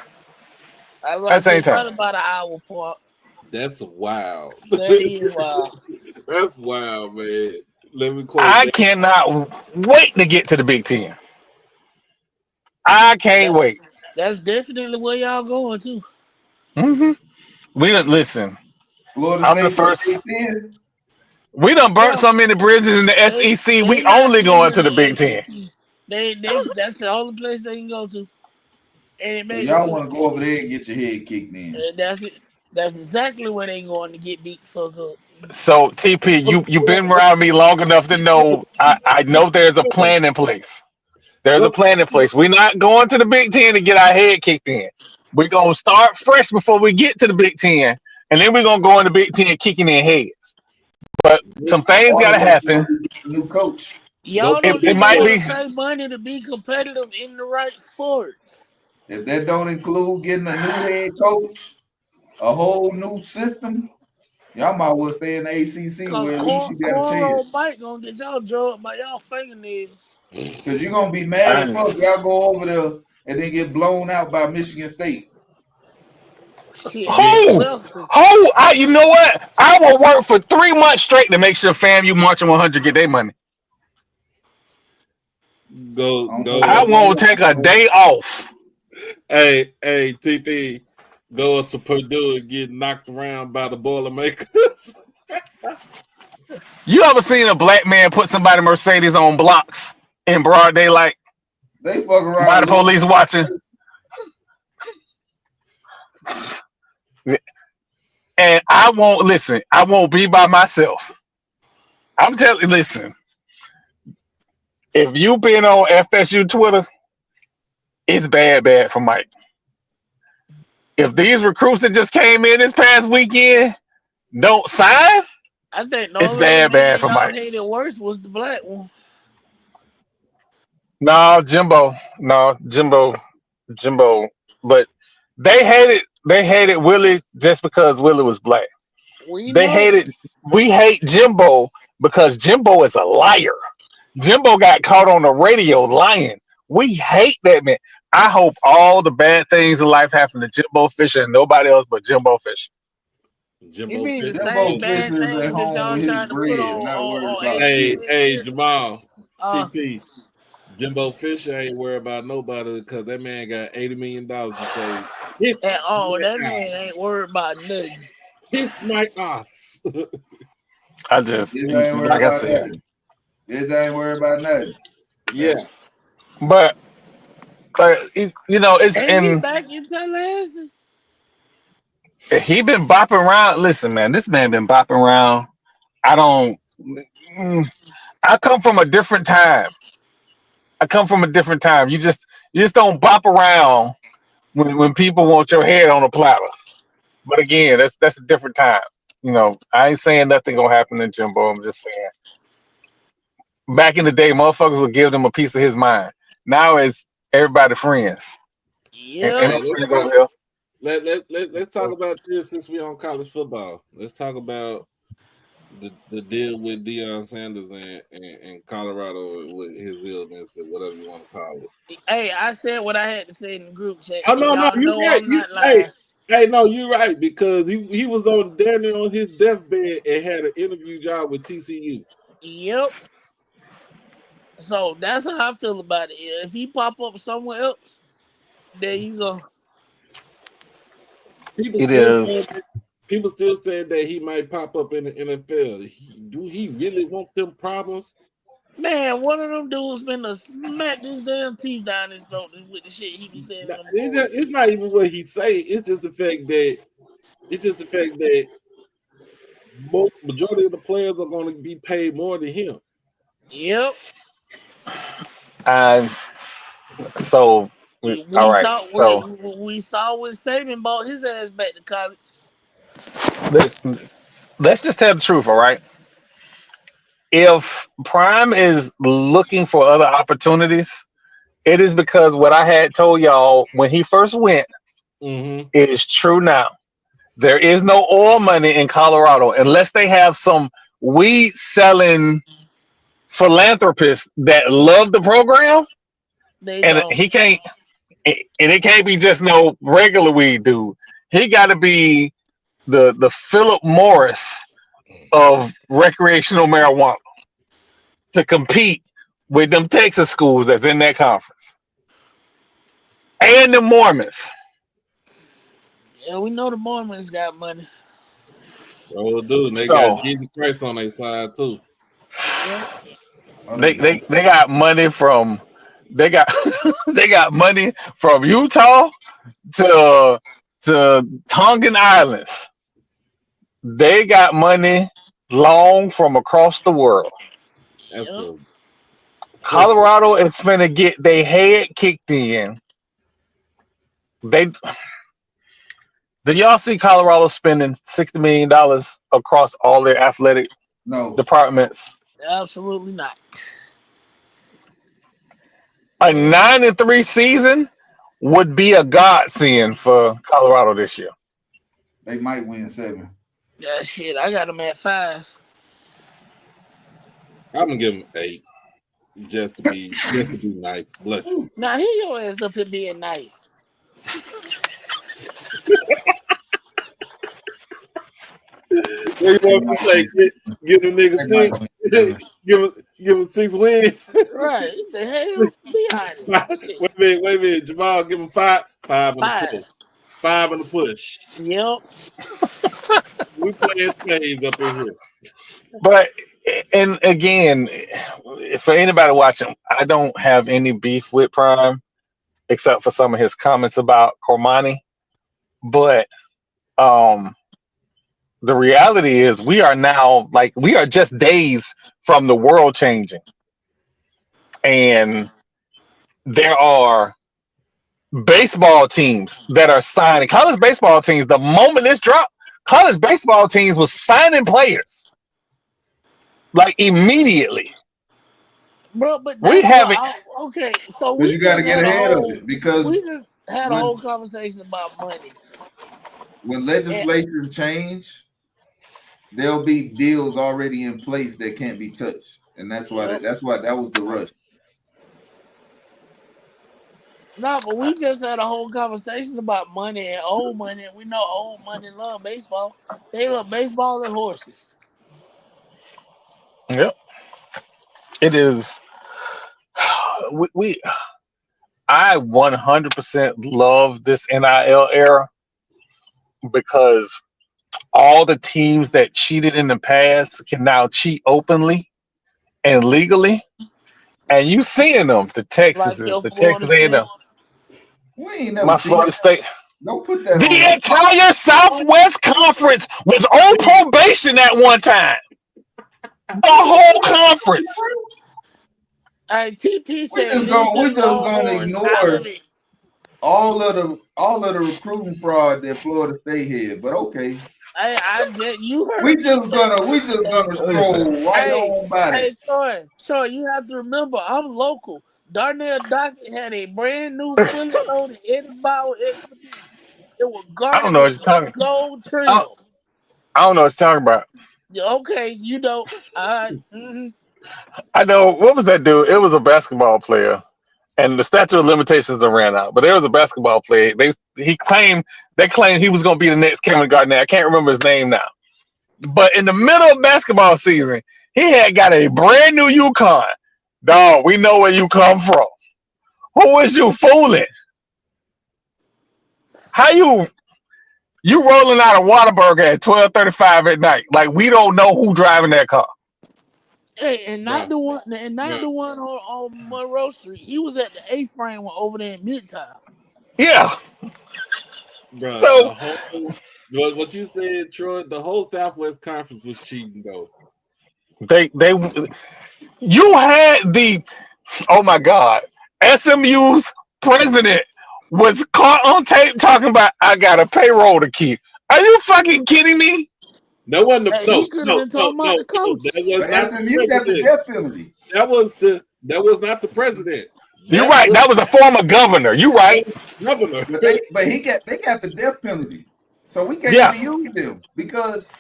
I was At gonna the same say time. probably about an hour apart. that's wild. That is wild. That's wild, man. Let me quote I that. cannot wait to get to the Big Ten. I can't That, wait. that's definitely where y'all going to. hmm We done listen. Florida I'm the State to the first. Big Ten. We done burnt Yeah, so many bridges in the SEC. they We not only getting going in to the Big the Ten. SEC. They that's the only place they can go to, and it So makes y'all sense. want to go over there and get your head kicked in. And that's it. That's exactly where they going to get beat fuck up. So TP, you've been around me long enough to know I know there's a plan in place. There's a Go. plan in place. We're not going to the Big Ten to get our head kicked in. We're gonna start fresh before we get to the Big Ten, and then we're gonna go in the Big Ten kicking in heads. But some things All gotta of us gonna happen. be a new coach. Go Y'all to the don't It Big even might want be to pay money to be competitive in the right sports. If that don't include getting a new head coach, a whole new system, y'all might well stay in the ACC Cause where at least you got a chance. Cornrow Mike gonna get y'all drugged by y'all fingernails. Because you're going to be mad as fuck. Y'all go over there and then get blown out by Michigan State. Shit, Big Miss who? Wilson. You know what? I will work for 3 months straight to make sure FAMU Marching 100 get their money. go I don't know go. I what's going won't take a on. day off. Hey, TP, go up to Purdue and get knocked around by the Boilermakers. You ever seen a black man put somebody Mercedes on blocks in broad daylight They fuck while around the losing. police watching? And I won't listen. I won't be by myself. I'm telling you, listen. If you been on FSU Twitter, it's bad for Mike. If these recruits that just came in this past weekend don't sign, I think the it's only other bad man for y'all Mike. hated worse was the black one. No, Jimbo. But they hated Willie just because Willie was black. We They know. hated we hate Jimbo because Jimbo is a liar. Jimbo got caught on the radio lying. We hate that man. I hope all the bad things in life happen to Jimbo Fisher and nobody else but Jimbo Fisher. You Jimbo mean the Fisher. same Jimbo bad Fisher is at things that home y'all with his tried to put bread, on not worried about Hey, shit. hey, Jamal, Uh, TP. Jimbo Fisher ain't worried about nobody because that man got $80 million to say. Kiss and that my man ass. ain't worried about nothing. Kiss my ass. I just This ain't worried like I about said. nothing. This ain't worried about nothing. Yeah. But it's Ain't he and back in Tallahassee? he been bopping around. Listen, man, this man been bopping around. I don't. I come from a different time. You just don't bop around when people want your head on a platter. But again, that's a different time. I ain't saying nothing gonna happen to Jimbo. I'm just saying back in the day, motherfuckers would give them a piece of his mind. Now it's everybody friends. And Yep. Hey, I'm friends over here. let's talk about this since we on college football. Let's talk about the deal with Deion Sanders and Colorado with his illness or whatever you want to call it. Hey, I said what I had to say in the group chat, Oh so no, y'all you know right. I'm not Hey, lying. no, you're right because he was down there on his deathbed and had an interview job with TCU. Yep. So that's how I feel about it. If he pop up somewhere else, there you go. People It still saying is. people still saying that he might pop up in the NFL. Do he really want them problems? Man, one of them dudes been to smack his damn teeth down his throat with the shit he be saying on the board. It's not even what he say. It's just the fact that majority of the players are going to be paid more than him. Yep. And so, all We right. saw So we saw when Saban bought his ass back to college. let's just tell the truth. All right. If Prime is looking for other opportunities, it is because what I had told y'all when he first went Mm-hmm. is true now. There is no oil money in Colorado unless they have some weed selling philanthropists that love the program, They and don't. it can't be just no regular weed dude. He got to be the Philip Morris of recreational marijuana to compete with them Texas schools that's in that conference and the Mormons. Yeah, we know the Mormons got money. Oh, dude, they got So Jesus Christ on their side too. Yep. Oh, they they they, don't. they got money from they got they got money from Utah to to Tongan Islands. They got money long from across the world. That's Yep. a Colorado is finna get their head kicked in. Did y'all see Colorado spending $60 million across all their athletic No, departments? Absolutely not. A 9-3 season would be a godsend for Colorado this year. they might win 7. Yeah, shit. I got them at 5. I'm gonna give him 8, just to be nice. Bless you. Now, here your ass up here being nice. What you They want me might to say? win. Give them niggas They might 6. win 7. give them 6 wins. Right. What the hell? Be honest. Shit. Wait a minute, Jamal. Give them 5. 5 in the 5. push. 5 in the push. Yep. We playing spades up in here. But and again, for anybody watching, I don't have any beef with Prime except for some of his comments about Cormani. But the reality is we are just days from the world changing. And there are baseball teams that are signing college baseball teams. The moment this dropped, college baseball teams was signing players like immediately. Bro, but We that's what haven't. okay. So Because we you got to just get had a ahead of whole it. Because we just had a when whole conversation about money. when And legislation change, there'll be deals already in place that can't be touched, and that's why yep. that was the rush. No, but we just had a whole conversation about money and old money, and we know old money love baseball. They love baseball and horses. Yep, it is. We I 100% love this NIL era because all the teams that cheated in the past can now cheat openly and legally, and you seeing them. The Like Texases, your the Florida Texas A&M, State. We ain't never my cheated. Florida State. Don't put that on The us. entire Southwest Conference was on probation at one time. The whole conference. TP We said just leave gonna them Longhorns out ignore of it. all of the recruiting fraud that Florida State had. But okay, I just you we heard me just say gonna Listen, scroll right hey, on by that. hey, Troy, you have to remember, I'm local. Darnell Dockett had a brand new fully loaded Eddie Bauer Expedition. It was I don't garnet know what with you're just talking. gold trim. I, I don't know what you're talking about. Yeah, okay, you know. All right. Mm-hmm. I know what was that dude? It was a basketball player, and the statute of limitations had ran out. But there was a basketball player. They claimed he was going to be the next Kevin Garnett. I can't remember his name now. But in the middle of basketball season, he had got a brand new Yukon. Dog, we know where you come from. Who is you fooling? How you rolling out of Whataburger at 12:35 at night? Like we don't know who driving that car. Hey, and not Bruh, the one, bruh, the one on Monroe Street. He was at the A-frame one over there in Midtown. Yeah. bruh. So The whole what you said, Troy. The whole Southwest Conference was cheating, though. they you had the oh my God, SMU's president was caught on tape talking about I got a payroll to keep. Are you fucking kidding me? That wasn't the, Hey, he could have been talking about the that coaches. was But not the SMU got the president. death penalty. That was not the president. You're That right. was That was a former governor. You right. governor. But they got the death penalty. So we can't Yeah. even use them because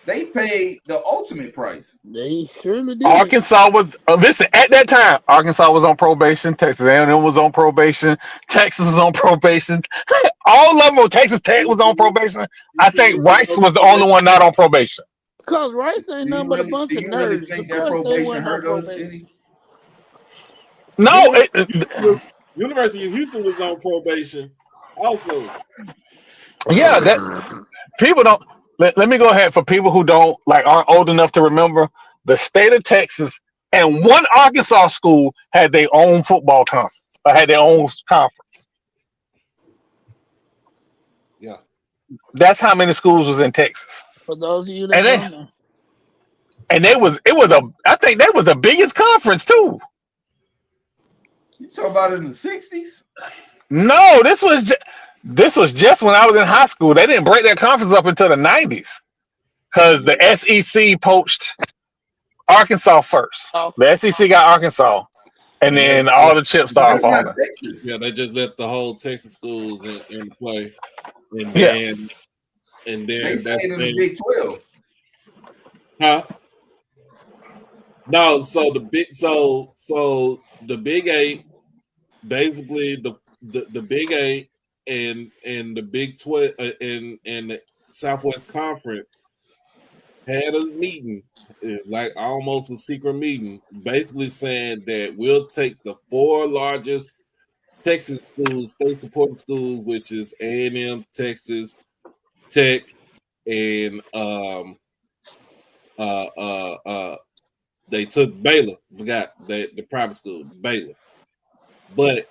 they paid the ultimate price. They surely did. Arkansas was listen at that time. Arkansas was on probation. Texas A&M was on probation. Texas was on probation. All of them. Texas Tech was on probation. I think Rice was the only one not on probation. Because Rice ain't nothing but a bunch Do of you really nerds. Of think that course they probation wasn't on hurt us probation. any? No, University of Houston was on probation. Also, yeah, that people don't. Let me go ahead for people who don't aren't old enough to remember. The state of Texas and one Arkansas school had their own football conference or had their own conference. yeah. That's how many schools was in Texas. For those of you that And they don't know, and it was a I think that was the biggest conference too. You talk about it in the 60s? No, this was just when I was in high school. They didn't break that conference up until the 90s because Yeah. the SEC poached Arkansas first. oh, The SEC got Arkansas, and Yeah. then all the chips started That's not falling. Texas. Yeah, they just let the whole Texas schools in play, and Yeah, then They that's stayed in the when, Big 12. huh? No, so the Big Eight, basically the Big Eight and the Big 12 and the Southwest Conference had a meeting, like almost a secret meeting, basically saying that we'll take the four largest Texas schools, state supported schools, which is A&M, Texas Tech, and uh uh uh they took Baylor. Forgot the private school, Baylor. But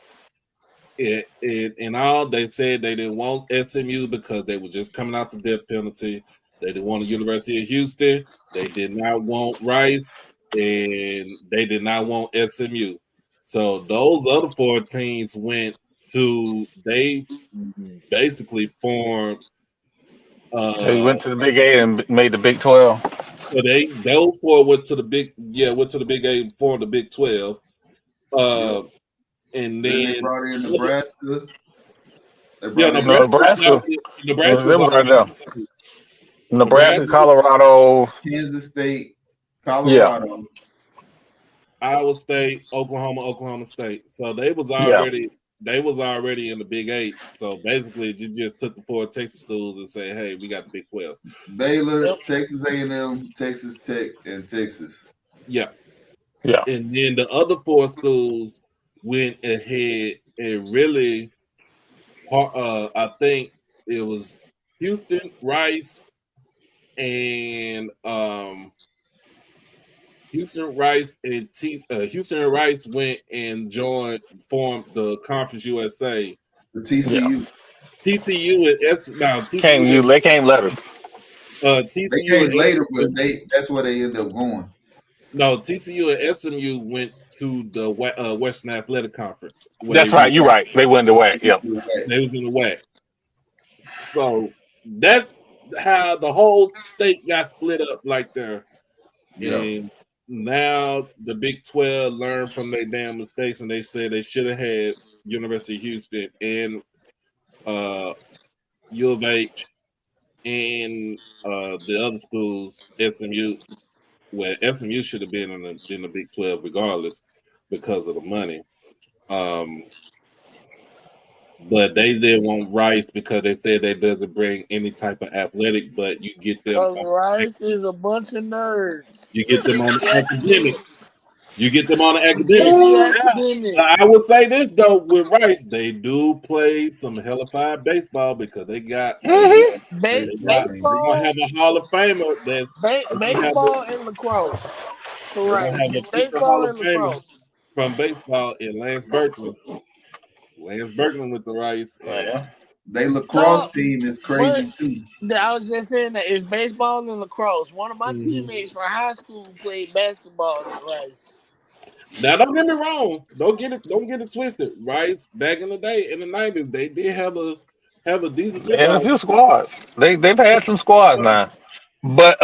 in all, they said they didn't want SMU because they were just coming out the death penalty. They didn't want the University of Houston. They did not want Rice, and they did not want SMU. So those other four teams went to. They basically formed. so you Uh, went to the Big Eight and made the Big 12. so those four went to the Big Eight and formed the Big 12. Yep. And Then they then brought in Nebraska. They yeah, brought in No, Nebraska. Nebraska It was was right already there. Nebraska, Nebraska, Colorado. Kansas State, Yeah, Colorado. Iowa State, Oklahoma State. So they was yeah. already in the Big Eight. So basically, you just took the four Texas schools and say, "Hey, we got the Big 12." Baylor, yep. Texas A&M, Texas Tech, and Texas. Yeah, Yeah. and then the other four schools went ahead and really, I think it was Houston, Rice, and Houston and Rice went and formed the Conference USA. The Yeah. TCU. TCU and They came later. They TCU came and later, but SMU. that's where they end up going. No, TCU and SMU went to the Western Athletic Conference where That's right. You're right. They went to WAC. Yeah. they was in the WAC. So that's how the whole state got split up like there. Yeah. And now the Big 12 learned from their damn mistakes, and they said they should have had University of Houston and U of H and the other schools, SMU. Well, SMU should have been in the Big 12 regardless because of the money. But they did want Rice because they said that doesn't bring any type of athletic, but you get them. Cause Rice is a bunch of nerds. You get them on the academic. Academics. You get them on the academic. Get the Now, academic. I would say this though with Rice, they do play some hellified baseball because they got Mm-hmm. they got they're gonna Baseball, have a Hall of Famer that's baseball and lacrosse. For they're gonna Rice, have a future Hall baseball of and Famer lacrosse. from baseball in Lance Berkman. Lance Berkman with the Rice and Yeah. They lacrosse No, team is but crazy too. I was just saying that it's baseball and lacrosse. One of my Mhm. teammates from high school played basketball at Rice. Now don't get me wrong. Don't get it twisted. Rice back in the day in the 90s, they did have a decent They had a football. few squads. They've had some squads now. But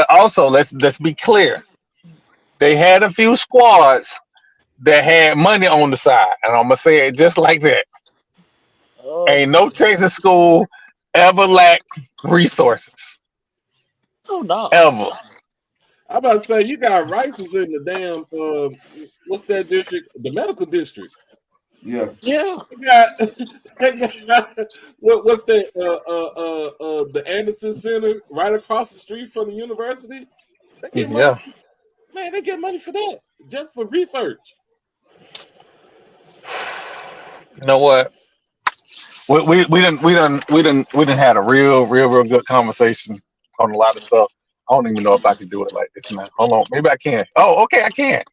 also let's be clear. They had a few squads that had money on the side, and I'm gonna say it just like that. Ain't no Texas school ever lacked resources. Oh no. Ever. I'm about to say you got Rice's in the damn what's that district? The medical district. Yeah. Yeah. They got what's that? The Anderson Center right across the street from the university. They get money. Yeah. Man, they get money for that just for research. You know what? We didn't had a real good conversation on a lot of stuff. I don't even know if I can do it like this now. Hold on, maybe I can. Oh, okay, I can.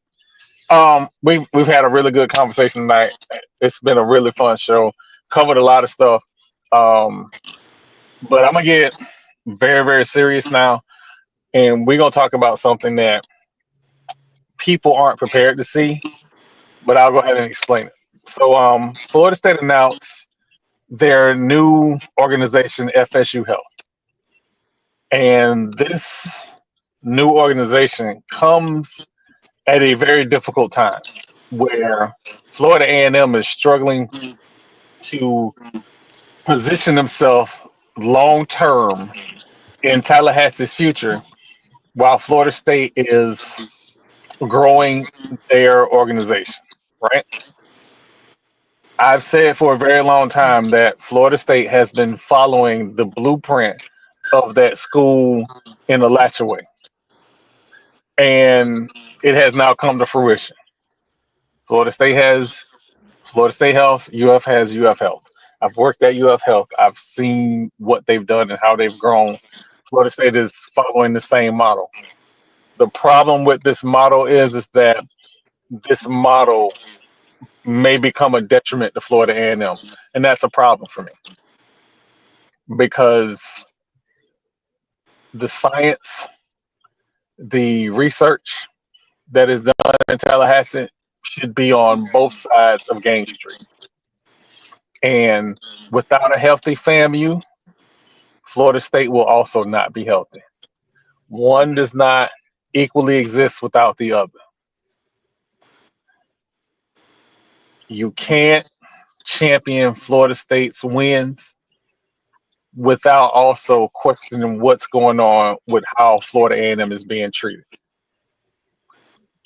We've had a really good conversation tonight. It's been a really fun show. Covered a lot of stuff. Um, But I'm gonna get very, very serious now, and we're gonna talk about something that people aren't prepared to see. But I'll go ahead and explain it. So, Florida State announced their new organization, FSU Health, and this new organization comes at a very difficult time where Florida A&M is struggling to position themselves long term in Tallahassee's future, while Florida State is growing their organization, right? I've said for a very long time that Florida State has been following the blueprint of that school in a Latcher way, and it has now come to fruition. Florida State has Florida State Health, UF has UF Health. I've worked at UF Health. I've seen what they've done and how they've grown. Florida State is following the same model. The problem with this model is that this model may become a detriment to Florida A&M, and that's a problem for me because the science, the research that is done in Tallahassee should be on both sides of Game Street. And without a healthy FAMU, Florida State will also not be healthy. One does not equally exist without the other. You can't champion Florida State's wins without also questioning what's going on with how Florida A&M is being treated.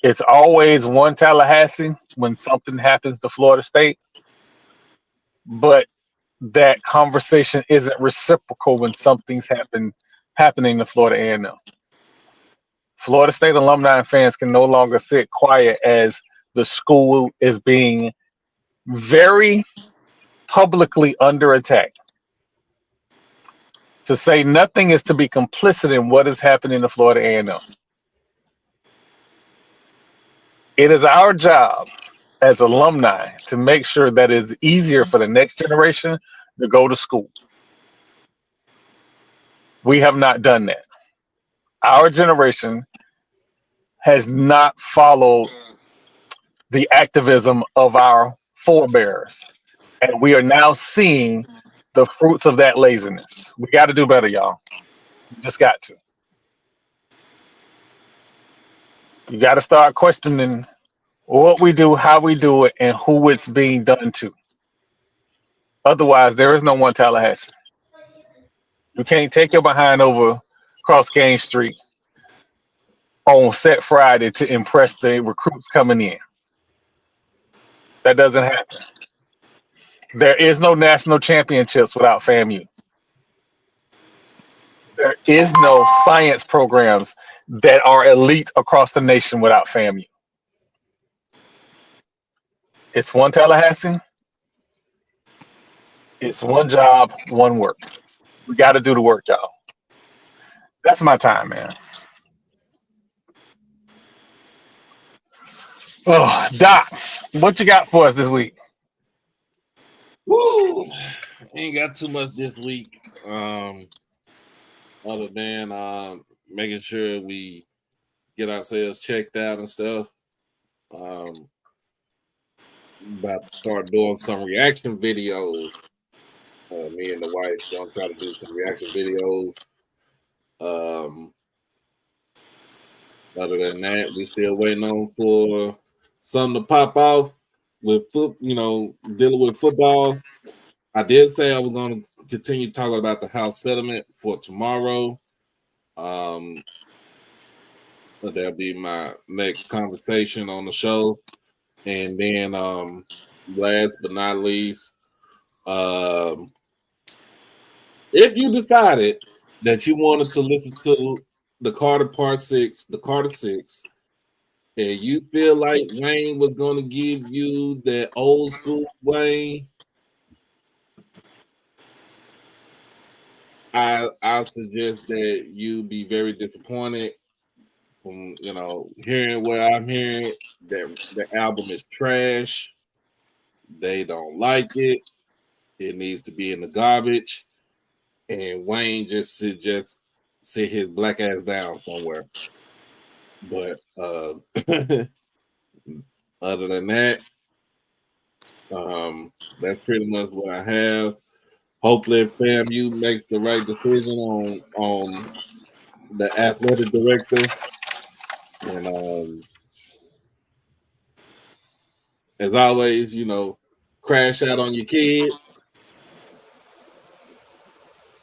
It's always one Tallahassee when something happens to Florida State, but that conversation isn't reciprocal when something's happening to Florida A&M. Florida State alumni and fans can no longer sit quiet as the school is being very publicly under attack. To say nothing is to be complicit in what is happening to Florida A&M. It is our job as alumni to make sure that it's easier for the next generation to go to school. We have not done that. Our generation has not followed the activism of our forebears. And we are now seeing the fruits of that laziness. We got to do better, y'all. We just got to. You got to start questioning what we do, how we do it, and who it's being done to. Otherwise, there is no one Tallahassee. You can't take your behind over across Game Street on set Friday to impress the recruits coming in. That doesn't happen. There is no national championships without FAMU. There is no science programs that are elite across the nation without FAMU. It's one Tallahassee. It's one job, one work. We got to do the work, y'all. That's my time, man. Oh, Doc, what you got for us this week? Woo! Ain't got too much this week. Other than making sure we get ourselves checked out and stuff. About to start doing some reaction videos. Me and the wife gonna try to do some reaction videos. Other than that, we still waiting on for something to pop off with dealing with football. I did say I was going to continue talking about the house settlement for tomorrow. But that'll be my next conversation on the show. And then last but not least, if you decided that you wanted to listen to the Carter Part 6, the Carter 6, and you feel like Wayne was going to give you that old school Wayne, I suggest that you be very disappointed from hearing what I'm hearing, that the album is trash. They don't like it. It needs to be in the garbage. and Wayne just sit his black ass down somewhere. But other than that, that's pretty much what I have. Hopefully, FAMU makes the right decision on the athletic director, and as always, crash out on your kids.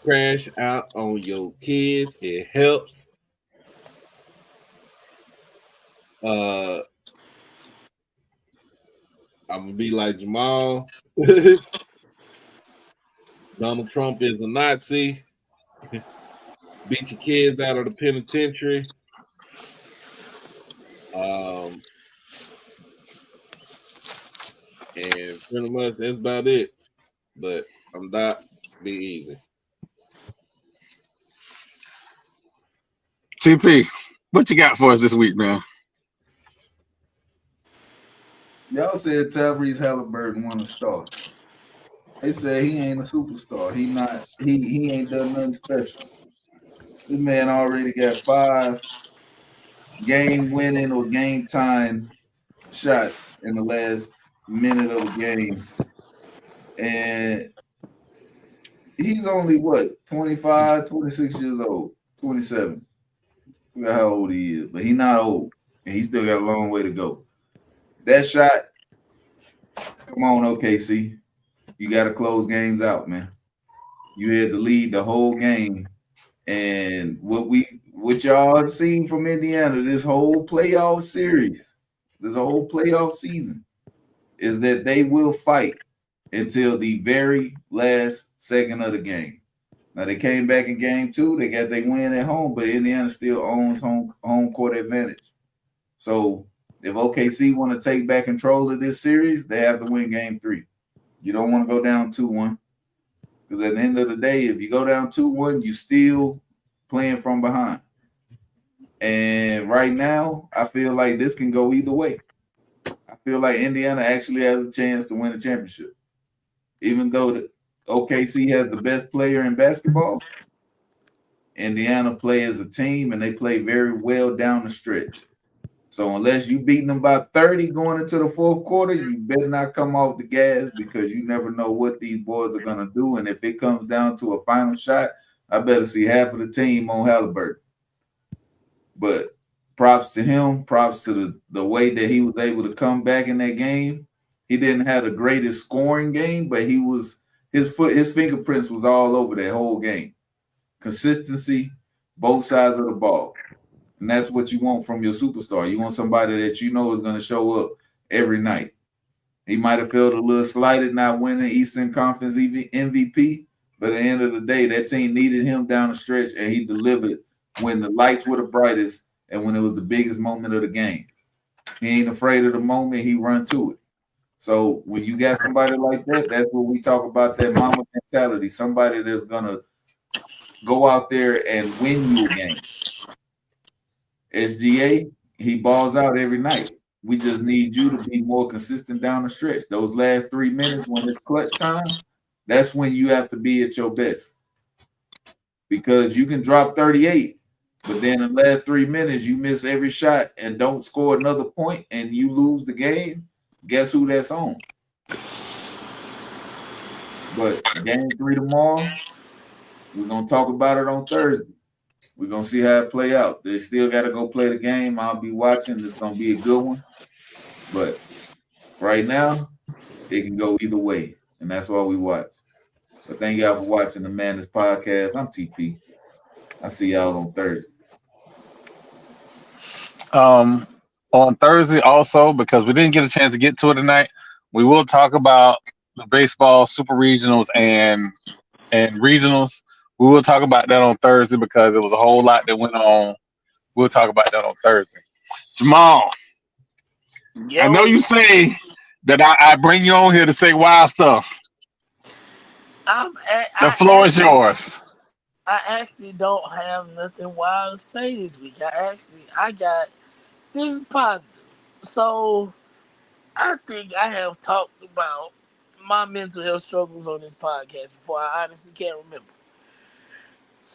Crash out on your kids. It helps. I'm gonna be like Jamal. Donald Trump is a Nazi. Beat your kids out of the penitentiary. And pretty much that's about it. But I'm not be easy. TP, what you got for us this week, man? Y'all said Tyrese Halliburton won a star. They said he ain't a superstar. He ain't done nothing special. This man already got 5 game winning or game time shots in the last minute of a game. And he's only 25, 26 years old, 27. I forgot how old he is, but he's not old. And he still got a long way to go. That shot, come on, OKC. You got to close games out, man. You had to lead the whole game. And what y'all have seen from Indiana this whole playoff series, this whole playoff season, is that they will fight until the very last second of the game. Now they came back in game 2, they got their win at home, but Indiana still owns home court advantage. So if OKC want to take back control of this series, they have to win game 3. You don't want to go down 2-1. Because at the end of the day, if you go down 2-1, you still playing from behind. And right now, I feel like this can go either way. I feel like Indiana actually has a chance to win a championship. Even though the OKC has the best player in basketball, Indiana play as a team, and they play very well down the stretch. So unless you beating them by 30 going into the fourth quarter, you better not come off the gas, because you never know what these boys are going to do. And if it comes down to a final shot, I better see half of the team on Halliburton. But props to him, props to the way that he was able to come back in that game. He didn't have the greatest scoring game, but his fingerprints was all over that whole game. Consistency, both sides of the ball. And that's what you want from your superstar. You want somebody that you know is going to show up every night. He might have felt a little slighted not winning Eastern Conference MVP, but at the end of the day, that team needed him down the stretch, and he delivered when the lights were the brightest and when it was the biggest moment of the game. He ain't afraid of the moment. He run to it. So when you got somebody like that, that's what we talk about, that mama mentality, somebody that's going to go out there and win you a game. SGA, he balls out every night. We just need you to be more consistent down the stretch. Those last 3 minutes when it's clutch time, that's when you have to be at your best. Because you can drop 38, but then in the last 3 minutes, you miss every shot and don't score another point and you lose the game. Guess who that's on? But game 3 tomorrow, we're going to talk about it on Thursday. We're going to see how it play out. They still got to go play the game. I'll be watching. It's going to be a good one. But right now, it can go either way. And that's why we watch. But thank y'all for watching the Madness Podcast. I'm TP. I'll see y'all on Thursday. On Thursday also, because we didn't get a chance to get to it tonight, we will talk about the baseball super regionals and regionals. We will talk about that on Thursday because there was a whole lot that went on. We'll talk about that on Thursday. Jamal, I know you say that I bring you on here to say wild stuff. The floor is yours. I actually don't have nothing wild to say this week. This is positive. So I think I have talked about my mental health struggles on this podcast before. I honestly can't remember.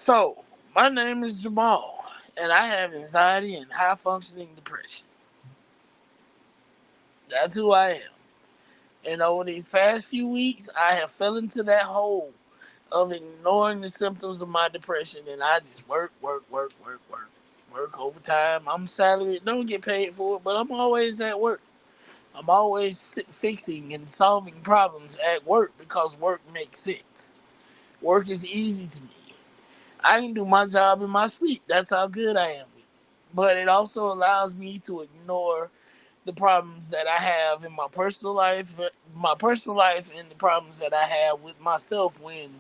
So, my name is Jamal, and I have anxiety and high functioning depression. That's who I am. And over these past few weeks, I have fell into that hole of ignoring the symptoms of my depression, and I just work overtime. I'm salaried, don't get paid for it, but I'm always at work. I'm always fixing and solving problems at work because work makes sense. Work is easy to me. I can do my job in my sleep. That's how good I am with it. But it also allows me to ignore the problems that I have in my personal life, and the problems that I have with myself when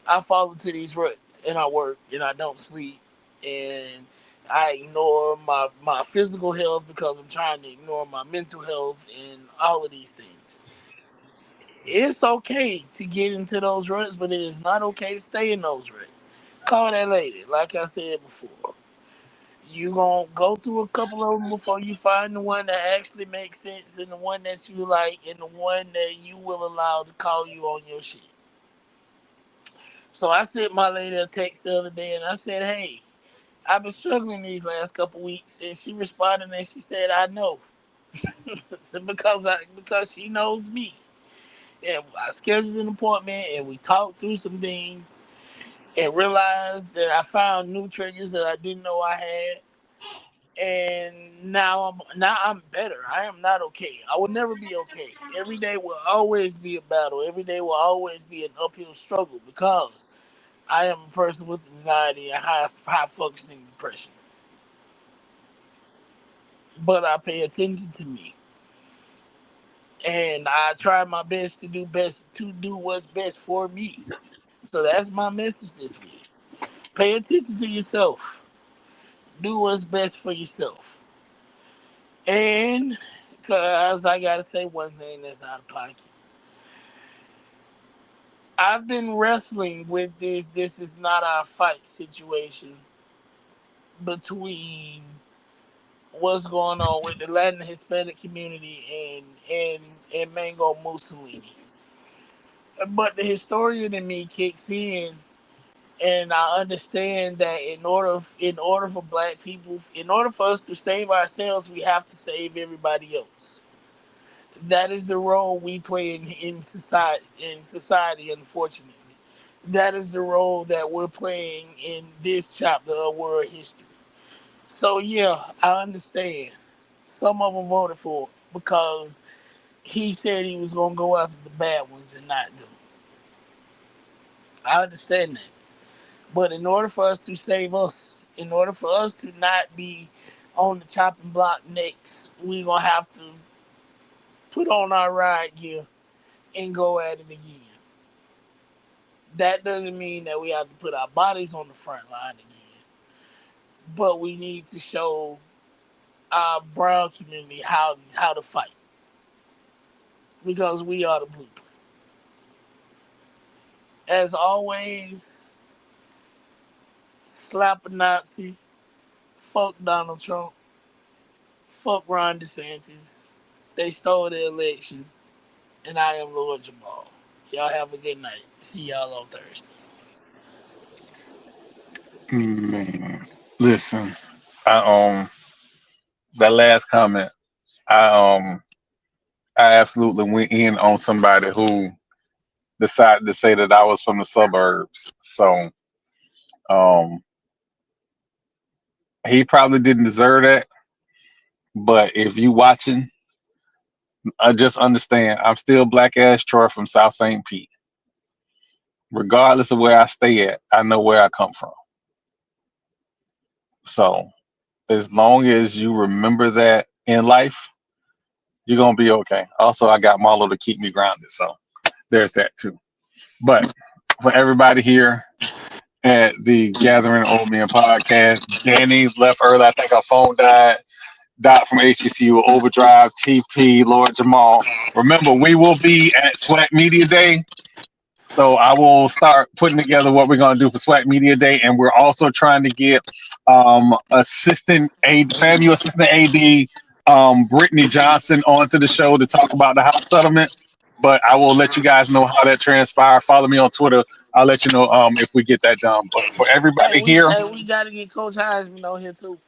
I fall into these ruts and I work and I don't sleep and I ignore my physical health because I'm trying to ignore my mental health and all of these things. It's okay to get into those ruts, but it is not okay to stay in those ruts. Call that lady, like I said before. You gonna go through a couple of them before you find the one that actually makes sense and the one that you like and the one that you will allow to call you on your shit. So I sent my lady a text the other day and I said, "Hey, I've been struggling these last couple weeks," and she responded and she said, "I know," because she knows me. And I scheduled an appointment and we talked through some things and realized that I found new triggers that I didn't know I had. And now I'm better. I am not okay. I will never be okay. Every day will always be a battle. Every day will always be an uphill struggle because I am a person with anxiety and high functioning depression. But I pay attention to me, and I try my best to do what's best for me. So that's my message this week. Pay attention to yourself. Do what's best for yourself. And because I gotta say one thing that's out of pocket, I've been wrestling with this is not our fight situation between what's going on with the Latin Hispanic community and Mango Mussolini. But the historian in me kicks in, and I understand that in order for black people, in order for us to save ourselves, we have to save everybody else. That is the role we play in society. In society, unfortunately, that is the role that we're playing in this chapter of world history. So yeah, I understand. Some of them voted for it because he said he was gonna go after the bad ones and not them. I understand that. But in order for us to save us, in order for us to not be on the chopping block next, we gonna have to put on our ride gear and go at it again. That doesn't mean that we have to put our bodies on the front line again, but we need to show our brown community how to fight because we are the blueprint. As always, slap a Nazi, fuck Donald Trump, fuck Ron DeSantis. They stole the election, and I am Lord Jamal. Y'all have a good night. See y'all on Thursday. Man, listen, I that last comment, I I absolutely went in on somebody who decided to say that I was from the suburbs. So um he probably didn't deserve that. But if you watching, I just understand I'm still black ass Troy from South St. Pete. Regardless of where I stay at, I know where I come from. So as long as you remember that in life, you're gonna be okay. Also, I got Marlo to keep me grounded. So there's that too. But for everybody here at the Gathering Old Men podcast, Danny's left early. I think her phone died. Dot from HBCU OverDrive, TP, Lord Jamal. Remember, we will be at Sweat Media Day. So I will start putting together what we're going to do for Sweat Media Day. And we're also trying to get FAMU assistant AD Brittany Johnson onto the show to talk about the house settlement. But I will let you guys know how that transpires. Follow me on Twitter. I'll let you know if we get that done. But for everybody here, We gotta get Coach Heisman on here too.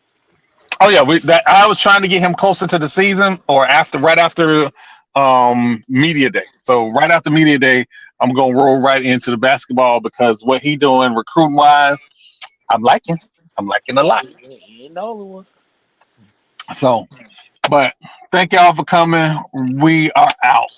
oh yeah, I was trying to get him closer to the season or right after media day. So right after media day, I'm gonna roll right into the basketball because what he doing recruiting wise, I'm liking. I'm liking a lot. He ain't the only one. So, but thank y'all for coming. We are out.